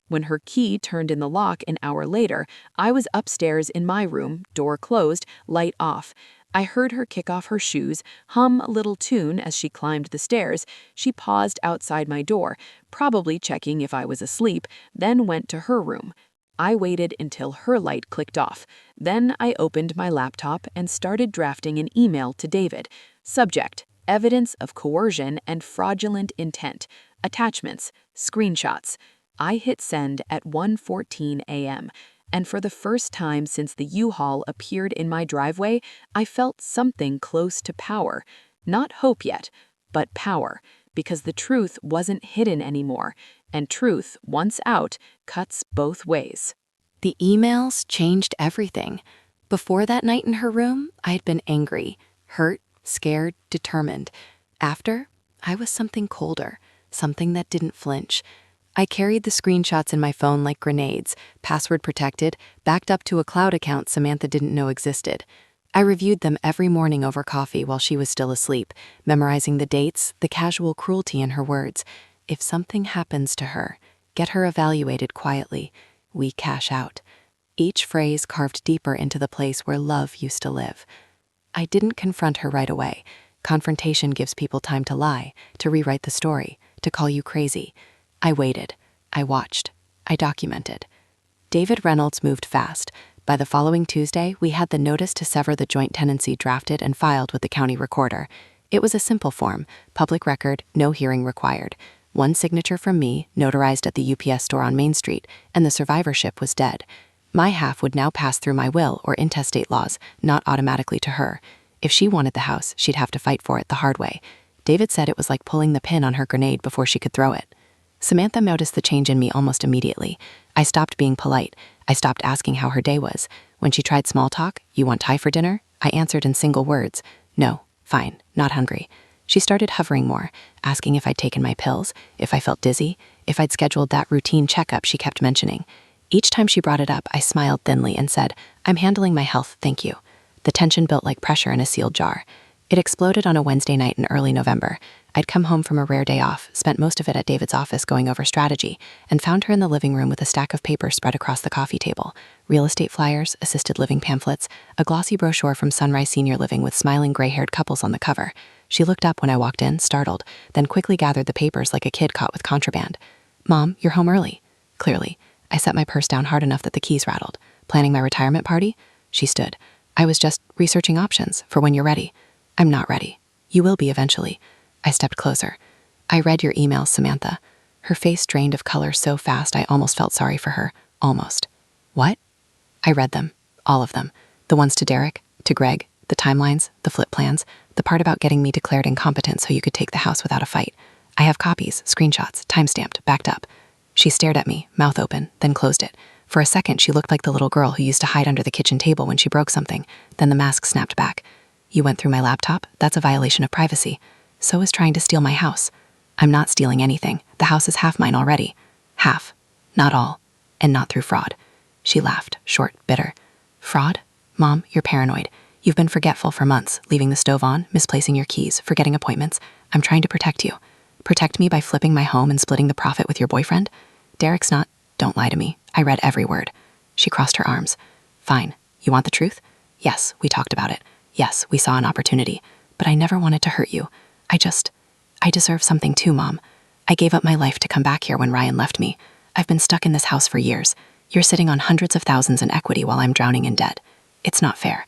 When her key turned in the lock an hour later, I was upstairs in my room, door closed, light off. I heard her kick off her shoes, hum a little tune as she climbed the stairs. She paused outside my door, probably checking if I was asleep, then went to her room. I waited until her light clicked off. Then I opened my laptop and started drafting an email to David. Subject: evidence of coercion and fraudulent intent. Attachments: screenshots. I hit send at 1:14 a.m., and for the first time since the U-Haul appeared in my driveway, I felt something close to power. Not hope yet, but power, because the truth wasn't hidden anymore, and truth, once out, cuts both ways. The emails changed everything. Before that night in her room, I had been angry, hurt, scared, determined. After, I was something colder, something that didn't flinch. I carried the screenshots in my phone like grenades, password protected, backed up to a cloud account Samantha didn't know existed. I reviewed them every morning over coffee while she was still asleep, memorizing the dates, the casual cruelty in her words. If something happens to her, get her evaluated quietly. We cash out. Each phrase carved deeper into the place where love used to live. I didn't confront her right away. Confrontation gives people time to lie, to rewrite the story, to call you crazy. I waited. I watched. I documented. David Reynolds moved fast. By the following Tuesday, we had the notice to sever the joint tenancy drafted and filed with the county recorder. It was a simple form, public record, no hearing required. One signature from me, notarized at the UPS store on Main Street, and the survivorship was dead. My half would now pass through my will or intestate laws, not automatically to her. If she wanted the house, she'd have to fight for it the hard way. David said it was like pulling the pin on her grenade before she could throw it. Samantha noticed the change in me almost immediately. I stopped being polite. I stopped asking how her day was. When she tried small talk, "You want Thai for dinner?" I answered in single words, "No, fine, not hungry." She started hovering more, asking if I'd taken my pills, if I felt dizzy, if I'd scheduled that routine checkup she kept mentioning. Each time she brought it up, I smiled thinly and said, "I'm handling my health, thank you." The tension built like pressure in a sealed jar. It exploded on a Wednesday night in early November. I'd come home from a rare day off, spent most of it at David's office going over strategy, and found her in the living room with a stack of papers spread across the coffee table. Real estate flyers, assisted living pamphlets, a glossy brochure from Sunrise Senior Living with smiling gray-haired couples on the cover. She looked up when I walked in, startled, then quickly gathered the papers like a kid caught with contraband. "Mom, you're home early." Clearly. I set my purse down hard enough that the keys rattled. "Planning my retirement party?" She stood. "I was just researching options for when you're ready." "I'm not ready. You will be eventually." I stepped closer. "I read your emails, Samantha." Her face drained of color so fast I almost felt sorry for her. Almost. "What?" I read them. All of them. The ones to Derek, to Greg, the timelines, the flip plans, the part about getting me declared incompetent so you could take the house without a fight. I have copies, screenshots, timestamped, backed up. She stared at me, mouth open, then closed it. For a second, she looked like the little girl who used to hide under the kitchen table when she broke something. Then the mask snapped back. "You went through my laptop? That's a violation of privacy. So is trying to steal my house." "I'm not stealing anything. The house is half mine already." "Half. Not all. And not through fraud." She laughed, short, bitter. "Fraud? Mom, you're paranoid. You've been forgetful for months, leaving the stove on, misplacing your keys, forgetting appointments. I'm trying to protect you. Protect me by flipping my home and splitting the profit with your boyfriend? Derek's not—" "Don't lie to me. I read every word." She crossed her arms. "Fine. You want the truth? Yes, we talked about it. Yes, we saw an opportunity. But I never wanted to hurt you. I deserve something too, Mom. I gave up my life to come back here when Ryan left me. I've been stuck in this house for years. You're sitting on hundreds of thousands in equity while I'm drowning in debt. It's not fair."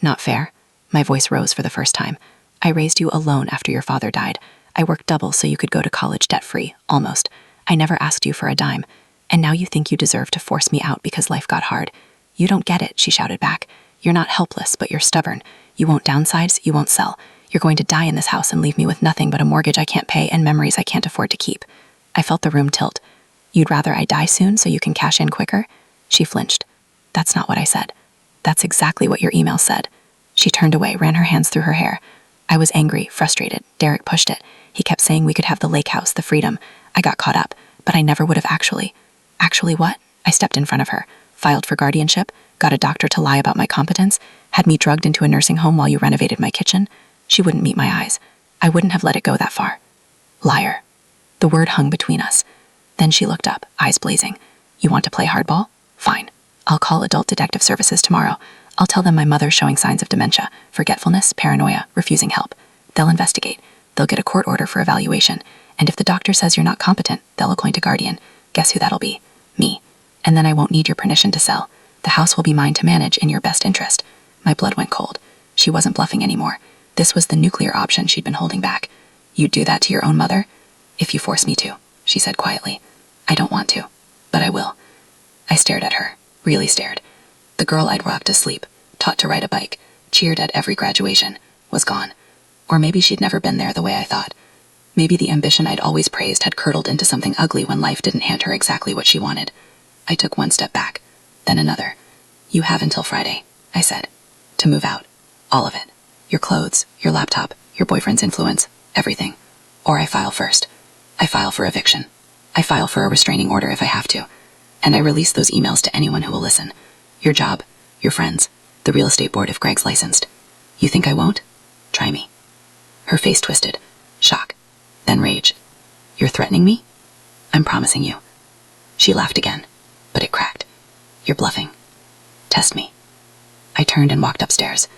"Not fair?" My voice rose for the first time. "I raised you alone after your father died. I worked double so you could go to college debt-free, almost. I never asked you for a dime. And now you think you deserve to force me out because life got hard. You don't get it," she shouted back. "You're not helpless, but you're stubborn. You won't downsize, you won't sell. You're going to die in this house and leave me with nothing but a mortgage I can't pay and memories I can't afford to keep." I felt the room tilt. "You'd rather I die soon so you can cash in quicker?" She flinched. "That's not what I said." That's exactly what your email said. She turned away, ran her hands through her hair. I was angry, frustrated. Derek pushed it. He kept saying we could have the lake house, the freedom. I got caught up, but I never would have actually. Actually what? I stepped in front of her, filed for guardianship, got a doctor to lie about my competence, had me drugged into a nursing home while you renovated my kitchen. She wouldn't meet my eyes. I wouldn't have let it go that far. Liar. The word hung between us. Then she looked up, eyes blazing. You want to play hardball? Fine. I'll call Adult Detective Services tomorrow. I'll tell them my mother's showing signs of dementia, forgetfulness, paranoia, refusing help. They'll investigate. They'll get a court order for evaluation. And if the doctor says you're not competent, they'll appoint a guardian. Guess who that'll be? Me. And then I won't need your permission to sell. The house will be mine to manage in your best interest. My blood went cold. She wasn't bluffing anymore. This was the nuclear option she'd been holding back. You'd do that to your own mother? If you force me to, she said quietly. I don't want to, but I will. I stared at her, really stared. The girl I'd rocked to sleep, taught to ride a bike, cheered at every graduation, was gone. Or maybe she'd never been there the way I thought. Maybe the ambition I'd always praised had curdled into something ugly when life didn't hand her exactly what she wanted. I took one step back, then another. You have until Friday, I said, to move out. All of it. Your clothes, your laptop, your boyfriend's influence, everything. Or I file first. I file for eviction. I file for a restraining order if I have to. And I release those emails to anyone who will listen. Your job, your friends, the real estate board if Greg's licensed. You think I won't? Try me. Her face twisted. Shock. Then rage. You're threatening me? I'm promising you. She laughed again, but it cracked. You're bluffing. Test me. I turned and walked upstairs.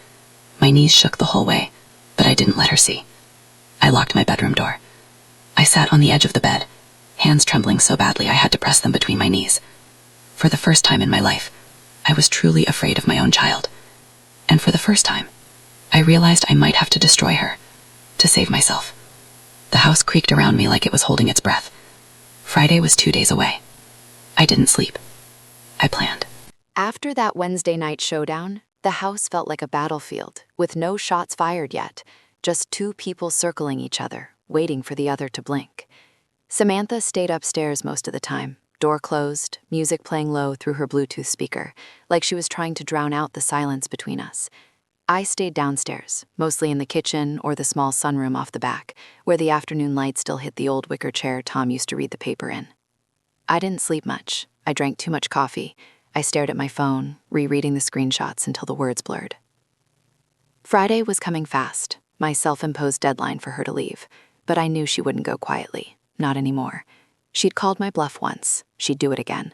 My knees shook the whole way, but I didn't let her see. I locked my bedroom door. I sat on the edge of the bed, hands trembling so badly I had to press them between my knees. For the first time in my life, I was truly afraid of my own child. And for the first time, I realized I might have to destroy her, to save myself. The house creaked around me like it was holding its breath. Friday was 2 days away. I didn't sleep. I planned. After that Wednesday night showdown, the house felt like a battlefield, with no shots fired yet, just two people circling each other, waiting for the other to blink. Samantha stayed upstairs most of the time, door closed, music playing low through her Bluetooth speaker, like she was trying to drown out the silence between us. I stayed downstairs, mostly in the kitchen or the small sunroom off the back, where the afternoon light still hit the old wicker chair Tom used to read the paper in. I didn't sleep much. I drank too much coffee. I stared at my phone, rereading the screenshots until the words blurred. Friday was coming fast, my self-imposed deadline for her to leave, but I knew she wouldn't go quietly. Not anymore. She'd called my bluff once. She'd do it again.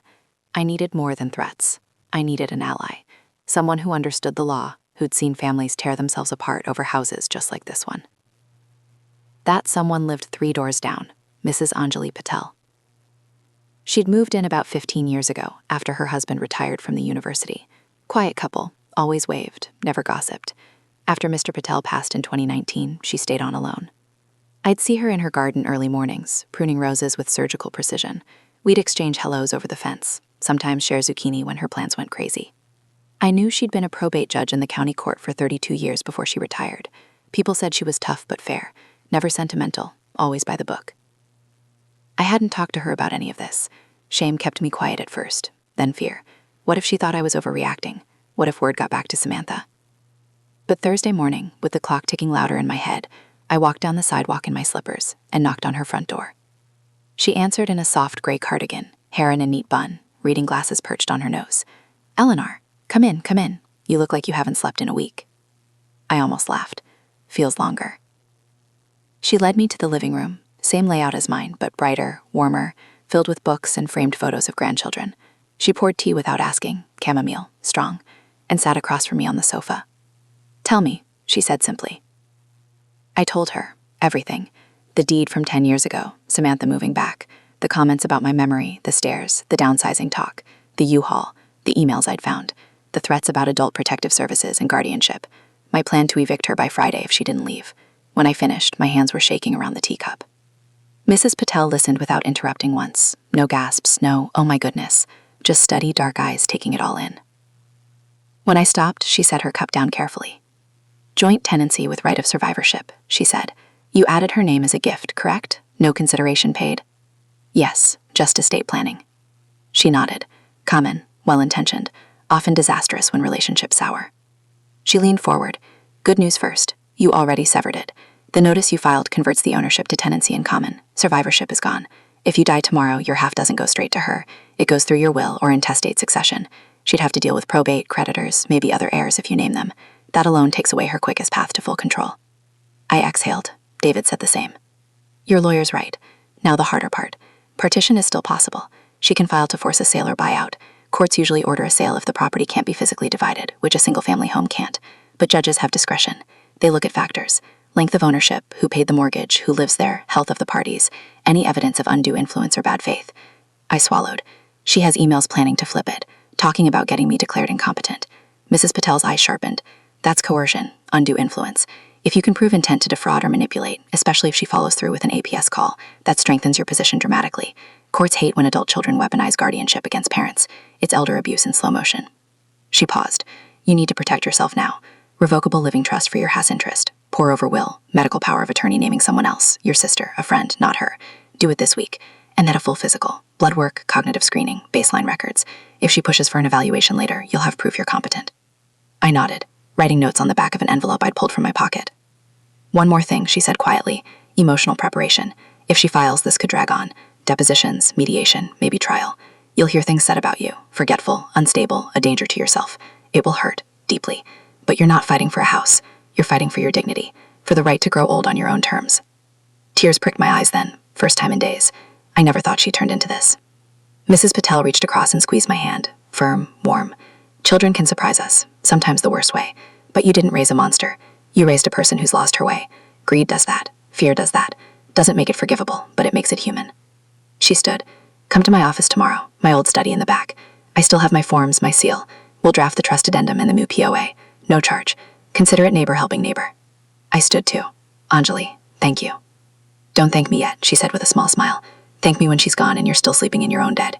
I needed more than threats. I needed an ally. Someone who understood the law, who'd seen families tear themselves apart over houses just like this one. That someone lived 3 doors down, Mrs. Anjali Patel. She'd moved in about 15 years ago, after her husband retired from the university. Quiet couple, always waved, never gossiped. After Mr. Patel passed in 2019, she stayed on alone. I'd see her in her garden early mornings, pruning roses with surgical precision. We'd exchange hellos over the fence, sometimes share zucchini when her plants went crazy. I knew she'd been a probate judge in the county court for 32 years before she retired. People said she was tough but fair, never sentimental, always by the book. I hadn't talked to her about any of this. Shame kept me quiet at first, then fear. What if she thought I was overreacting? What if word got back to Samantha? But Thursday morning, with the clock ticking louder in my head, I walked down the sidewalk in my slippers and knocked on her front door. She answered in a soft gray cardigan, hair in a neat bun, reading glasses perched on her nose. "Eleanor, come in, come in. You look like you haven't slept in a week." I almost laughed. Feels longer. She led me to the living room, same layout as mine, but brighter, warmer, filled with books and framed photos of grandchildren. She poured tea without asking, chamomile, strong, and sat across from me on the sofa. "Tell me," she said simply. I told her everything. The deed from 10 years ago, Samantha moving back, the comments about my memory, the stairs, the downsizing talk, the U-Haul, the emails I'd found, the threats about adult protective services and guardianship, my plan to evict her by Friday if she didn't leave. When I finished, my hands were shaking around the teacup. Mrs. Patel listened without interrupting once. No gasps, no, "oh my goodness," just steady, dark eyes taking it all in. When I stopped, she set her cup down carefully. "Joint tenancy with right of survivorship," she said. "You added her name as a gift, correct? No consideration paid?" "Yes, just estate planning." She nodded. Common, well-intentioned. often disastrous when relationships sour. She leaned forward. Good news first. You already severed it. The notice you filed converts the ownership to tenancy in common. Survivorship is gone. If you die tomorrow, your half doesn't go straight to her. It goes through your will or intestate succession. She'd have to deal with probate, creditors, maybe other heirs if you name them. That alone takes away her quickest path to full control. I exhaled. David said the same. Your lawyer's right. Now the harder part. Partition is still possible. She can file to force a sale or buyout. Courts usually order a sale if the property can't be physically divided, which a single-family home can't. But judges have discretion. They look at factors. Length of ownership, who paid the mortgage, who lives there, health of the parties, any evidence of undue influence or bad faith. I swallowed. She has emails planning to flip it, talking about getting me declared incompetent. Mrs. Patel's eyes sharpened. That's coercion, undue influence. If you can prove intent to defraud or manipulate, especially if she follows through with an APS call, that strengthens your position dramatically. Courts hate when adult children weaponize guardianship against parents. It's elder abuse in slow motion. She paused. You need to protect yourself now. Revocable living trust for your has interest. Pour over will. Medical power of attorney naming someone else. Your sister, a friend, not her. Do it this week. And then a full physical. Blood work, cognitive screening, baseline records. If she pushes for an evaluation later, you'll have proof you're competent. I nodded, writing notes on the back of an envelope I'd pulled from my pocket. One more thing, she said quietly. Emotional preparation. If she files, this could drag on. Depositions, mediation, maybe trial. You'll hear things said about you. Forgetful, unstable, a danger to yourself. It will hurt, deeply. But you're not fighting for a house. You're fighting for your dignity, for the right to grow old on your own terms. Tears pricked my eyes then, first time in days. I never thought she turned into this. Mrs. Patel reached across and squeezed my hand, firm, warm. Children can surprise us, sometimes the worst way. But you didn't raise a monster. You raised a person who's lost her way. Greed does that. Fear does that. Doesn't make it forgivable, but it makes it human. She stood. Come to my office tomorrow, my old study in the back. I still have my forms, my seal. We'll draft the trust addendum and the new POA. No charge. Consider it neighbor helping neighbor. I stood too. Anjali, thank you. Don't thank me yet, she said with a small smile. Thank me when she's gone and you're still sleeping in your own bed.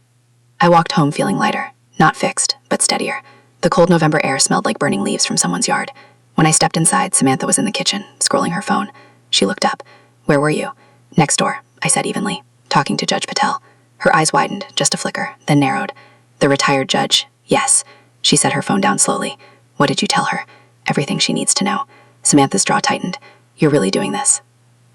I walked home feeling lighter. Not fixed, but steadier. The cold November air smelled like burning leaves from someone's yard. When I stepped inside, Samantha was in the kitchen, scrolling her phone. She looked up. Where were you? Next door, I said evenly, talking to Judge Patel. Her eyes widened, just a flicker, then narrowed. The retired judge, yes. She set her phone down slowly. What did you tell her? Everything she needs to know. Samantha's jaw tightened. You're really doing this?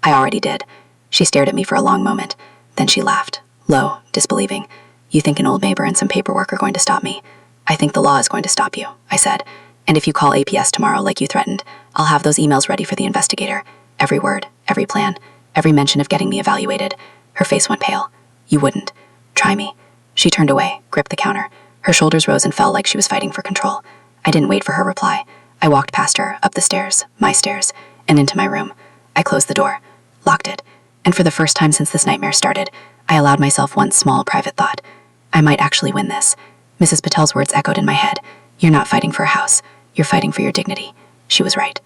I already did. She stared at me for a long moment. Then she laughed, low, disbelieving. You think an old neighbor and some paperwork are going to stop me? I think the law is going to stop you, I said. And if you call APS tomorrow like you threatened, I'll have those emails ready for the investigator. Every word, every plan, every mention of getting me evaluated. Her face went pale. You wouldn't. Try me. She turned away, gripped the counter. Her shoulders rose and fell like she was fighting for control. I didn't wait for her reply. I walked past her, up the stairs, my stairs, and into my room. I closed the door, locked it, and for the first time since this nightmare started, I allowed myself one small private thought. I might actually win this. Mrs. Patel's words echoed in my head. You're not fighting for a house. You're fighting for your dignity. She was right.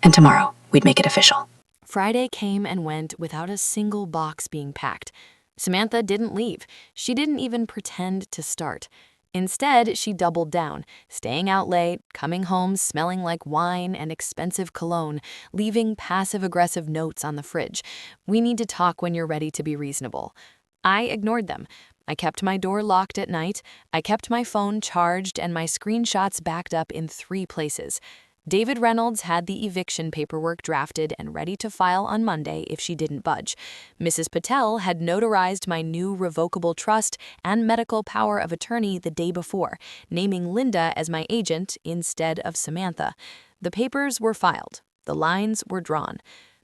And tomorrow, we'd make it official. Friday came and went without a single box being packed. Samantha didn't leave. She didn't even pretend to start. Instead, she doubled down, staying out late, coming home smelling like wine and expensive cologne, leaving passive-aggressive notes on the fridge. We need to talk when you're ready to be reasonable. I ignored them. I kept my door locked at night. I kept my phone charged and my screenshots backed up in 3 places. David Reynolds had the eviction paperwork drafted and ready to file on Monday if she didn't budge. Mrs. Patel had notarized my new revocable trust and medical power of attorney the day before, naming Linda as my agent instead of Samantha. The papers were filed. The lines were drawn.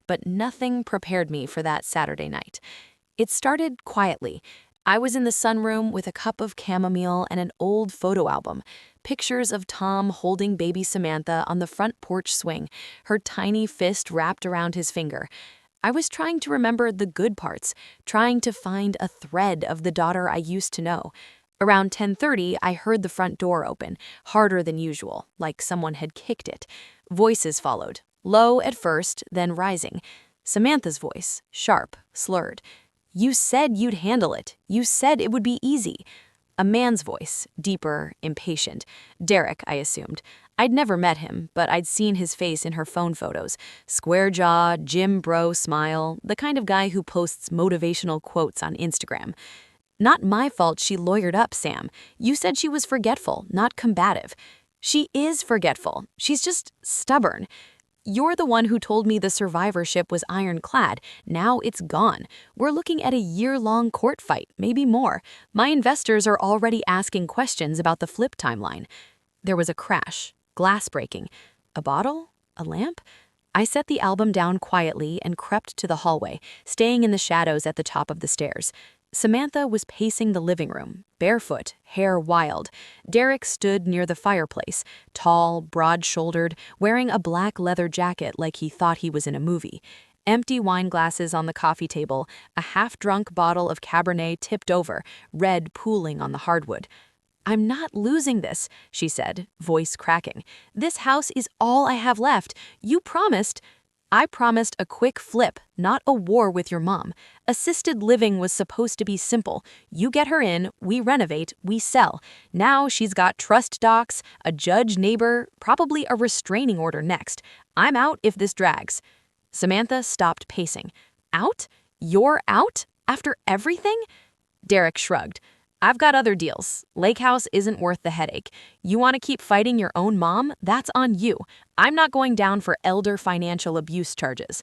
But nothing prepared me for that Saturday night. It started quietly. I was in the sunroom with a cup of chamomile and an old photo album. Pictures of Tom holding baby Samantha on the front porch swing, her tiny fist wrapped around his finger. I was trying to remember the good parts, trying to find a thread of the daughter I used to know. Around 10:30, I heard the front door open, harder than usual, like someone had kicked it. Voices followed, low at first, then rising. Samantha's voice, sharp, slurred. You said you'd handle it. You said it would be easy. A man's voice, deeper, impatient. Derek, I assumed. I'd never met him, but I'd seen his face in her phone photos. Square jaw, gym bro smile, the kind of guy who posts motivational quotes on Instagram. Not my fault she lawyered up, Sam. You said she was forgetful, not combative. She is forgetful. She's just stubborn. You're the one who told me the survivorship was ironclad. Now it's gone. We're looking at a year-long court fight, maybe more. My investors are already asking questions about the flip timeline. There was a crash, glass breaking. A bottle? A lamp? I set the album down quietly and crept to the hallway, staying in the shadows at the top of the stairs. Samantha was pacing the living room, barefoot, hair wild. Derek stood near the fireplace, tall, broad-shouldered, wearing a black leather jacket like he thought he was in a movie. Empty wine glasses on the coffee table, a half-drunk bottle of Cabernet tipped over, red pooling on the hardwood. "I'm not losing this," she said, voice cracking. "This house is all I have left. You promised—" "I promised a quick flip, not a war with your mom. Assisted living was supposed to be simple. You get her in, we renovate, we sell. Now she's got trust docs, a judge neighbor, probably a restraining order next. I'm out if this drags." Samantha stopped pacing. "Out? You're out? After everything?" Derek shrugged. "I've got other deals. Lake House isn't worth the headache. You want to keep fighting your own mom? That's on you. I'm not going down for elder financial abuse charges."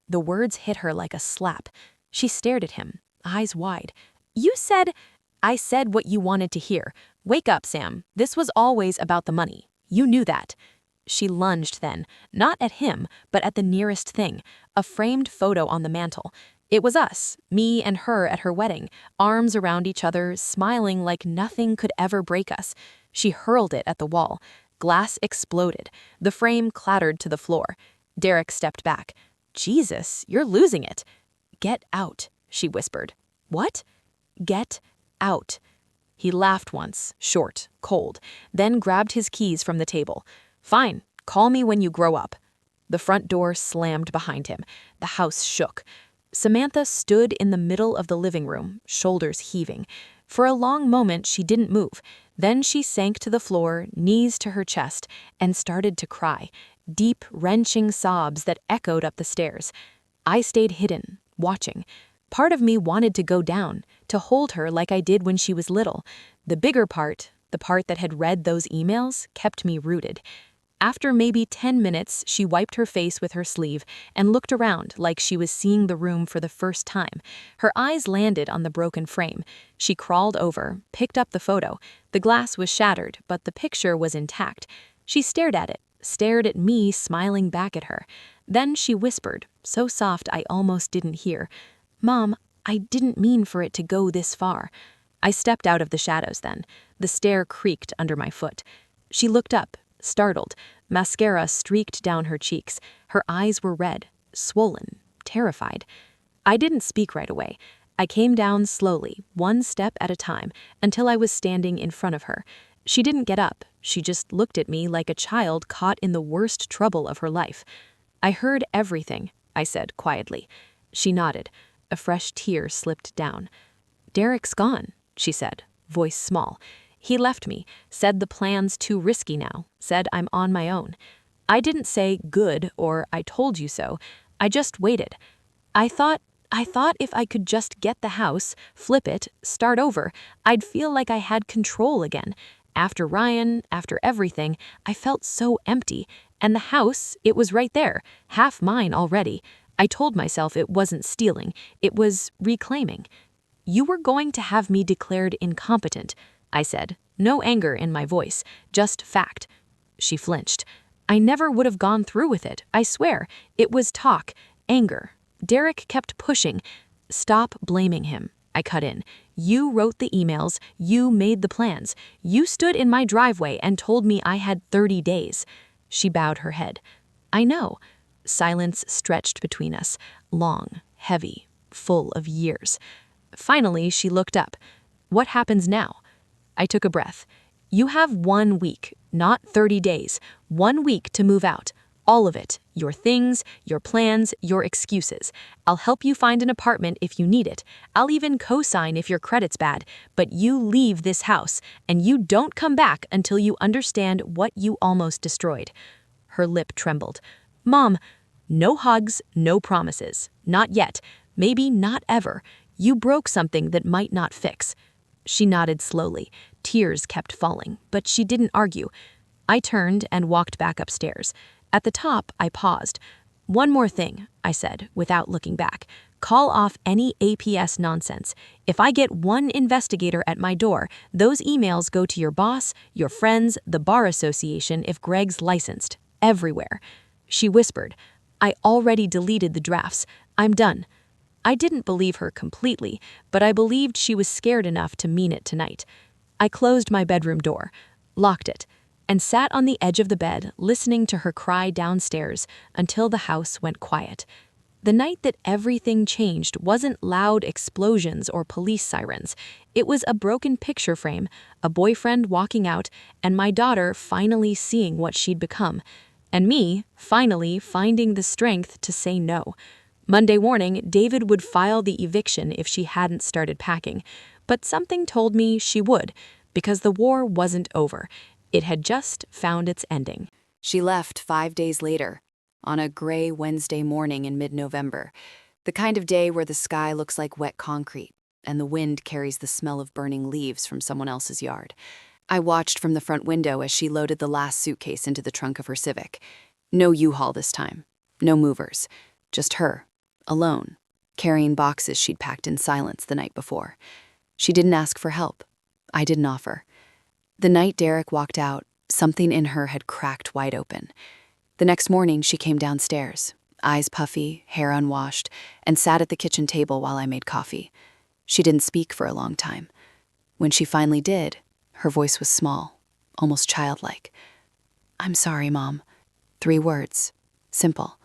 The words hit her like a slap. She stared at him, eyes wide. "You said—" "I said what you wanted to hear. Wake up, Sam. This was always about the money. You knew that." She lunged then, not at him, but at the nearest thing, a framed photo on the mantel. It was us, me and her at her wedding, arms around each other, smiling like nothing could ever break us. She hurled it at the wall. Glass exploded. The frame clattered to the floor. Derek stepped back. "Jesus, you're losing it." "Get out," she whispered. "What?" "Get out." He laughed once, short, cold, then grabbed his keys from the table. "Fine, call me when you grow up." The front door slammed behind him. The house shook. Samantha stood in the middle of the living room, shoulders heaving. For a long moment, she didn't move. Then she sank to the floor, knees to her chest, and started to cry, deep, wrenching sobs that echoed up the stairs. I stayed hidden, watching. Part of me wanted to go down, to hold her like I did when she was little. The bigger part, the part that had read those emails, kept me rooted. After maybe 10 minutes, she wiped her face with her sleeve and looked around like she was seeing the room for the first time. Her eyes landed on the broken frame. She crawled over, picked up the photo. The glass was shattered, but the picture was intact. She stared at it, stared at me smiling back at her. Then she whispered, so soft I almost didn't hear, "Mom, I didn't mean for it to go this far." I stepped out of the shadows then. The stair creaked under my foot. She looked up, startled. Mascara streaked down her cheeks. Her eyes were red, swollen, terrified. I didn't speak right away. I came down slowly, one step at a time, until I was standing in front of her. She didn't get up. She just looked at me like a child caught in the worst trouble of her life. "I heard everything," I said quietly. She nodded. A fresh tear slipped down. "Derek's gone," she said, voice small. "He left me, said the plan's too risky now, said I'm on my own." I didn't say good or I told you so. I just waited. I thought if I could just get the house, flip it, start over, I'd feel like I had control again. After Ryan, after everything, I felt so empty. And the house, it was right there, half mine already. I told myself it wasn't stealing, it was reclaiming. "You were going to have me declared incompetent," I said, no anger in my voice, just fact. She flinched. "I never would have gone through with it, I swear. It was talk, anger." Derek kept pushing. "Stop blaming him," I cut in. "You wrote the emails, you made the plans. You stood in my driveway and told me I had 30 days. She bowed her head. "I know." Silence stretched between us, long, heavy, full of years. Finally, she looked up. "What happens now?" I took a breath. "You have 1 week, not 30 days. 1 week to move out. All of it. Your things, your plans, your excuses. I'll help you find an apartment if you need it. I'll even co-sign if your credit's bad. But you leave this house, and you don't come back until you understand what you almost destroyed." Her lip trembled. "Mom, no hugs, no promises. Not yet. Maybe not ever. You broke something that might not fix." She nodded slowly. Tears kept falling, but she didn't argue. I turned and walked back upstairs. At the top, I paused. "One more thing," I said, without looking back. "Call off any APS nonsense. If I get one investigator at my door, those emails go to your boss, your friends, the bar association if Greg's licensed. Everywhere." She whispered, "I already deleted the drafts. I'm done." I didn't believe her completely, but I believed she was scared enough to mean it tonight. I closed my bedroom door, locked it, and sat on the edge of the bed listening to her cry downstairs until the house went quiet. The night that everything changed wasn't loud explosions or police sirens. It was a broken picture frame, a boyfriend walking out, and my daughter finally seeing what she'd become, and me finally finding the strength to say no. Monday morning, David would file the eviction if she hadn't started packing, but something told me she would, because the war wasn't over. It had just found its ending. She left 5 days later, on a gray Wednesday morning in mid-November, the kind of day where the sky looks like wet concrete and the wind carries the smell of burning leaves from someone else's yard. I watched from the front window as she loaded the last suitcase into the trunk of her Civic. No U-Haul this time, no movers, just her, alone, carrying boxes she'd packed in silence the night before. She didn't ask for help. I didn't offer. The night Derek walked out, something in her had cracked wide open. The next morning, she came downstairs, eyes puffy, hair unwashed, and sat at the kitchen table while I made coffee. She didn't speak for a long time. When she finally did, her voice was small, almost childlike. "I'm sorry, Mom." 3 words, simple,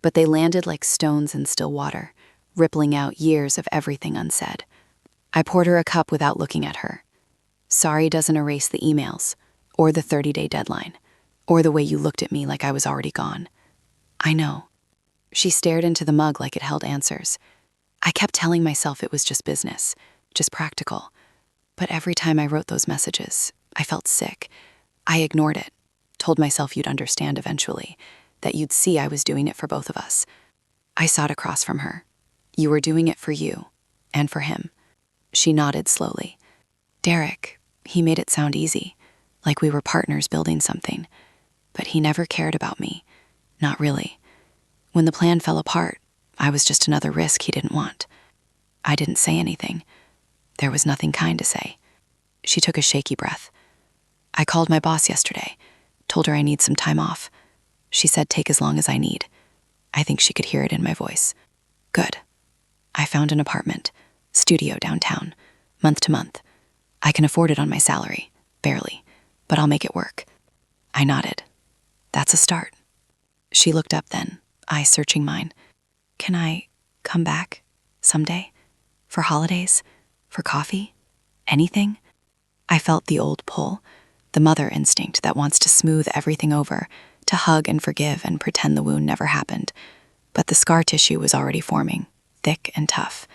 but they landed like stones in still water, rippling out years of everything unsaid. I poured her a cup without looking at her. Sorry doesn't erase the emails, or the 30-day deadline, or the way you looked at me like I was already gone. I know. She stared into the mug like it held answers. I kept telling myself it was just business, just practical. But every time I wrote those messages, I felt sick. I ignored it, told myself you'd understand eventually, that you'd see I was doing it for both of us. I saw it across from her. You were doing it for you, and for him. She nodded slowly. Derek, he made it sound easy, like we were partners building something. But he never cared about me. Not really. When the plan fell apart, I was just another risk he didn't want. I didn't say anything. There was nothing kind to say. She took a shaky breath. I called my boss yesterday, told her I need some time off. She said take as long as I need. I think she could hear it in my voice. Good. I found an apartment, studio downtown, month to month. I can afford it on my salary, barely, but I'll make it work. I nodded. That's a start. She looked up then, eyes searching mine. Can I come back someday? For holidays? For coffee? Anything? I felt the old pull, the mother instinct that wants to smooth everything over, to hug and forgive and pretend the wound never happened. But the scar tissue was already forming, thick and tough.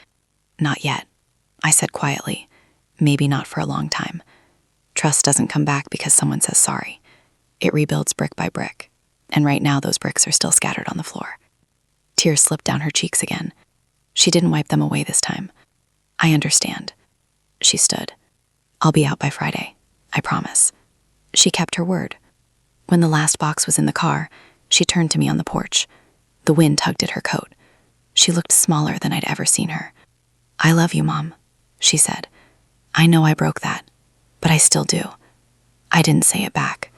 Not yet, I said quietly. Maybe not for a long time. Trust doesn't come back because someone says sorry. It rebuilds brick by brick, and right now those bricks are still scattered on the floor. Tears slipped down her cheeks again. She didn't wipe them away this time. I understand. She stood. I'll be out by Friday, I promise. She kept her word. When the last box was in the car, she turned to me on the porch. The wind tugged at her coat. She looked smaller than I'd ever seen her. I love you, Mom, she said. I know I broke that, but I still do. I didn't say it back.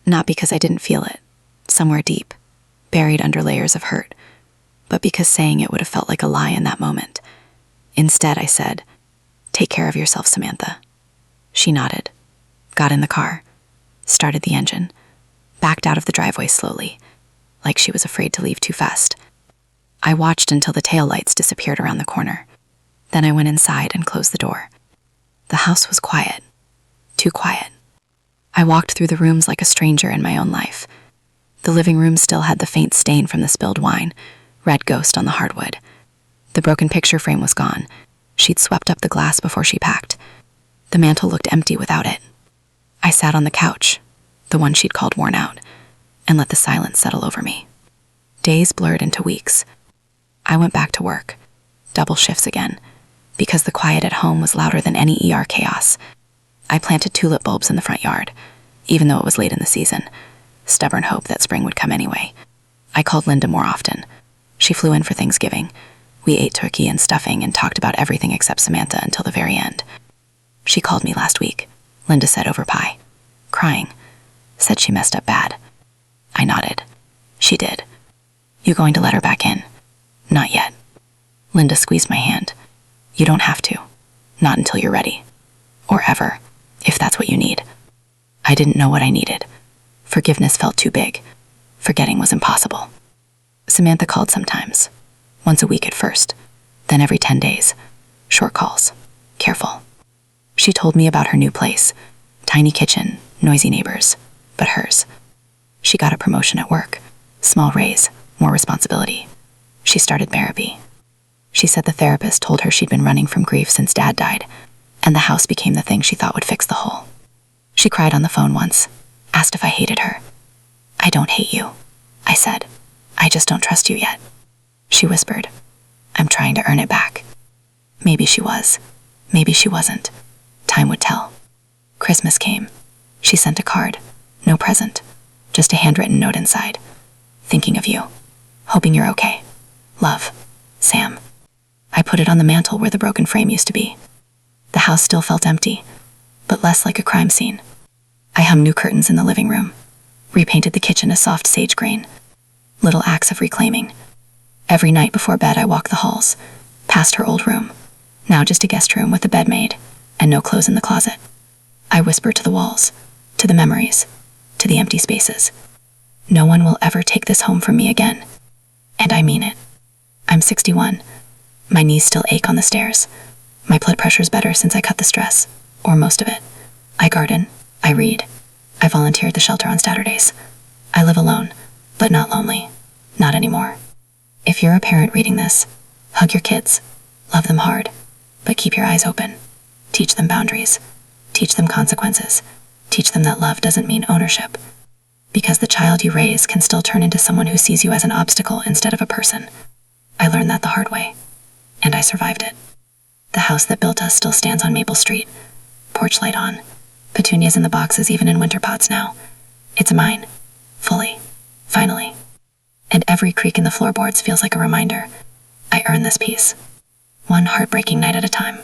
Not because I didn't feel it, somewhere deep, buried under layers of hurt, but because saying it would have felt like a lie in that moment. Instead, I said, take care of yourself, Samantha. She nodded, got in the car, started the engine, backed out of the driveway slowly, like she was afraid to leave too fast. I watched until the taillights disappeared around the corner. Then I went inside and closed the door. The house was quiet, too quiet. I walked through the rooms like a stranger in my own life. The living room still had the faint stain from the spilled wine, red ghost on the hardwood. The broken picture frame was gone. She'd swept up the glass before she packed. The mantel looked empty without it. I sat on the couch, the one she'd called worn out, and let the silence settle over me. Days blurred into weeks. I went back to work, double shifts again, because the quiet at home was louder than any ER chaos. I planted tulip bulbs in the front yard, even though it was late in the season. Stubborn hope that spring would come anyway. I called Linda more often. She flew in for Thanksgiving. We ate turkey and stuffing and talked about everything except Samantha until the very end. She called me last week, Linda said over pie. Crying. Said she messed up bad. I nodded. She did. You going to let her back in? Not yet. Linda squeezed my hand. You don't have to. Not until you're ready. Or ever, if that's what you need. I didn't know what I needed. Forgiveness felt too big. Forgetting was impossible. Samantha called sometimes. Once a week at first. Then every 10 days. Short calls. Careful. She told me about her new place. Tiny kitchen, noisy neighbors. But hers. She got a promotion at work. Small raise, more responsibility. She started therapy. She said the therapist told her she'd been running from grief since Dad died, and the house became the thing she thought would fix the hole. She cried on the phone once, asked if I hated her. I don't hate you, I said. I just don't trust you yet. She whispered, I'm trying to earn it back. Maybe she was. Maybe she wasn't. Time would tell. Christmas came. She sent a card. No present. Just a handwritten note inside. Thinking of you. Hoping you're okay. Love. Sam. I put it on the mantel where the broken frame used to be. The house still felt empty, but less like a crime scene. I hung new curtains in the living room. Repainted the kitchen a soft sage green. Little acts of reclaiming. Every night before bed I walked the halls, past her old room, now just a guest room with a bed made, and no clothes in the closet. I whispered to the walls, to the memories, to the empty spaces. No one will ever take this home from me again. And I mean it. I'm 61. My knees still ache on the stairs. My blood pressure's better since I cut the stress, or most of it. I garden. I read. I volunteer at the shelter on Saturdays. I live alone, but not lonely. Not anymore. If you're a parent reading this, hug your kids. Love them hard, but keep your eyes open. Teach them boundaries. Teach them consequences. Teach them that love doesn't mean ownership. Because the child you raise can still turn into someone who sees you as an obstacle instead of a person. I learned that the hard way, and I survived it. The house that built us still stands on Maple Street. Porch light on. Petunias in the boxes even in winter pots now. It's mine. Fully. Finally. And every creak in the floorboards feels like a reminder. I earned this peace. One heartbreaking night at a time.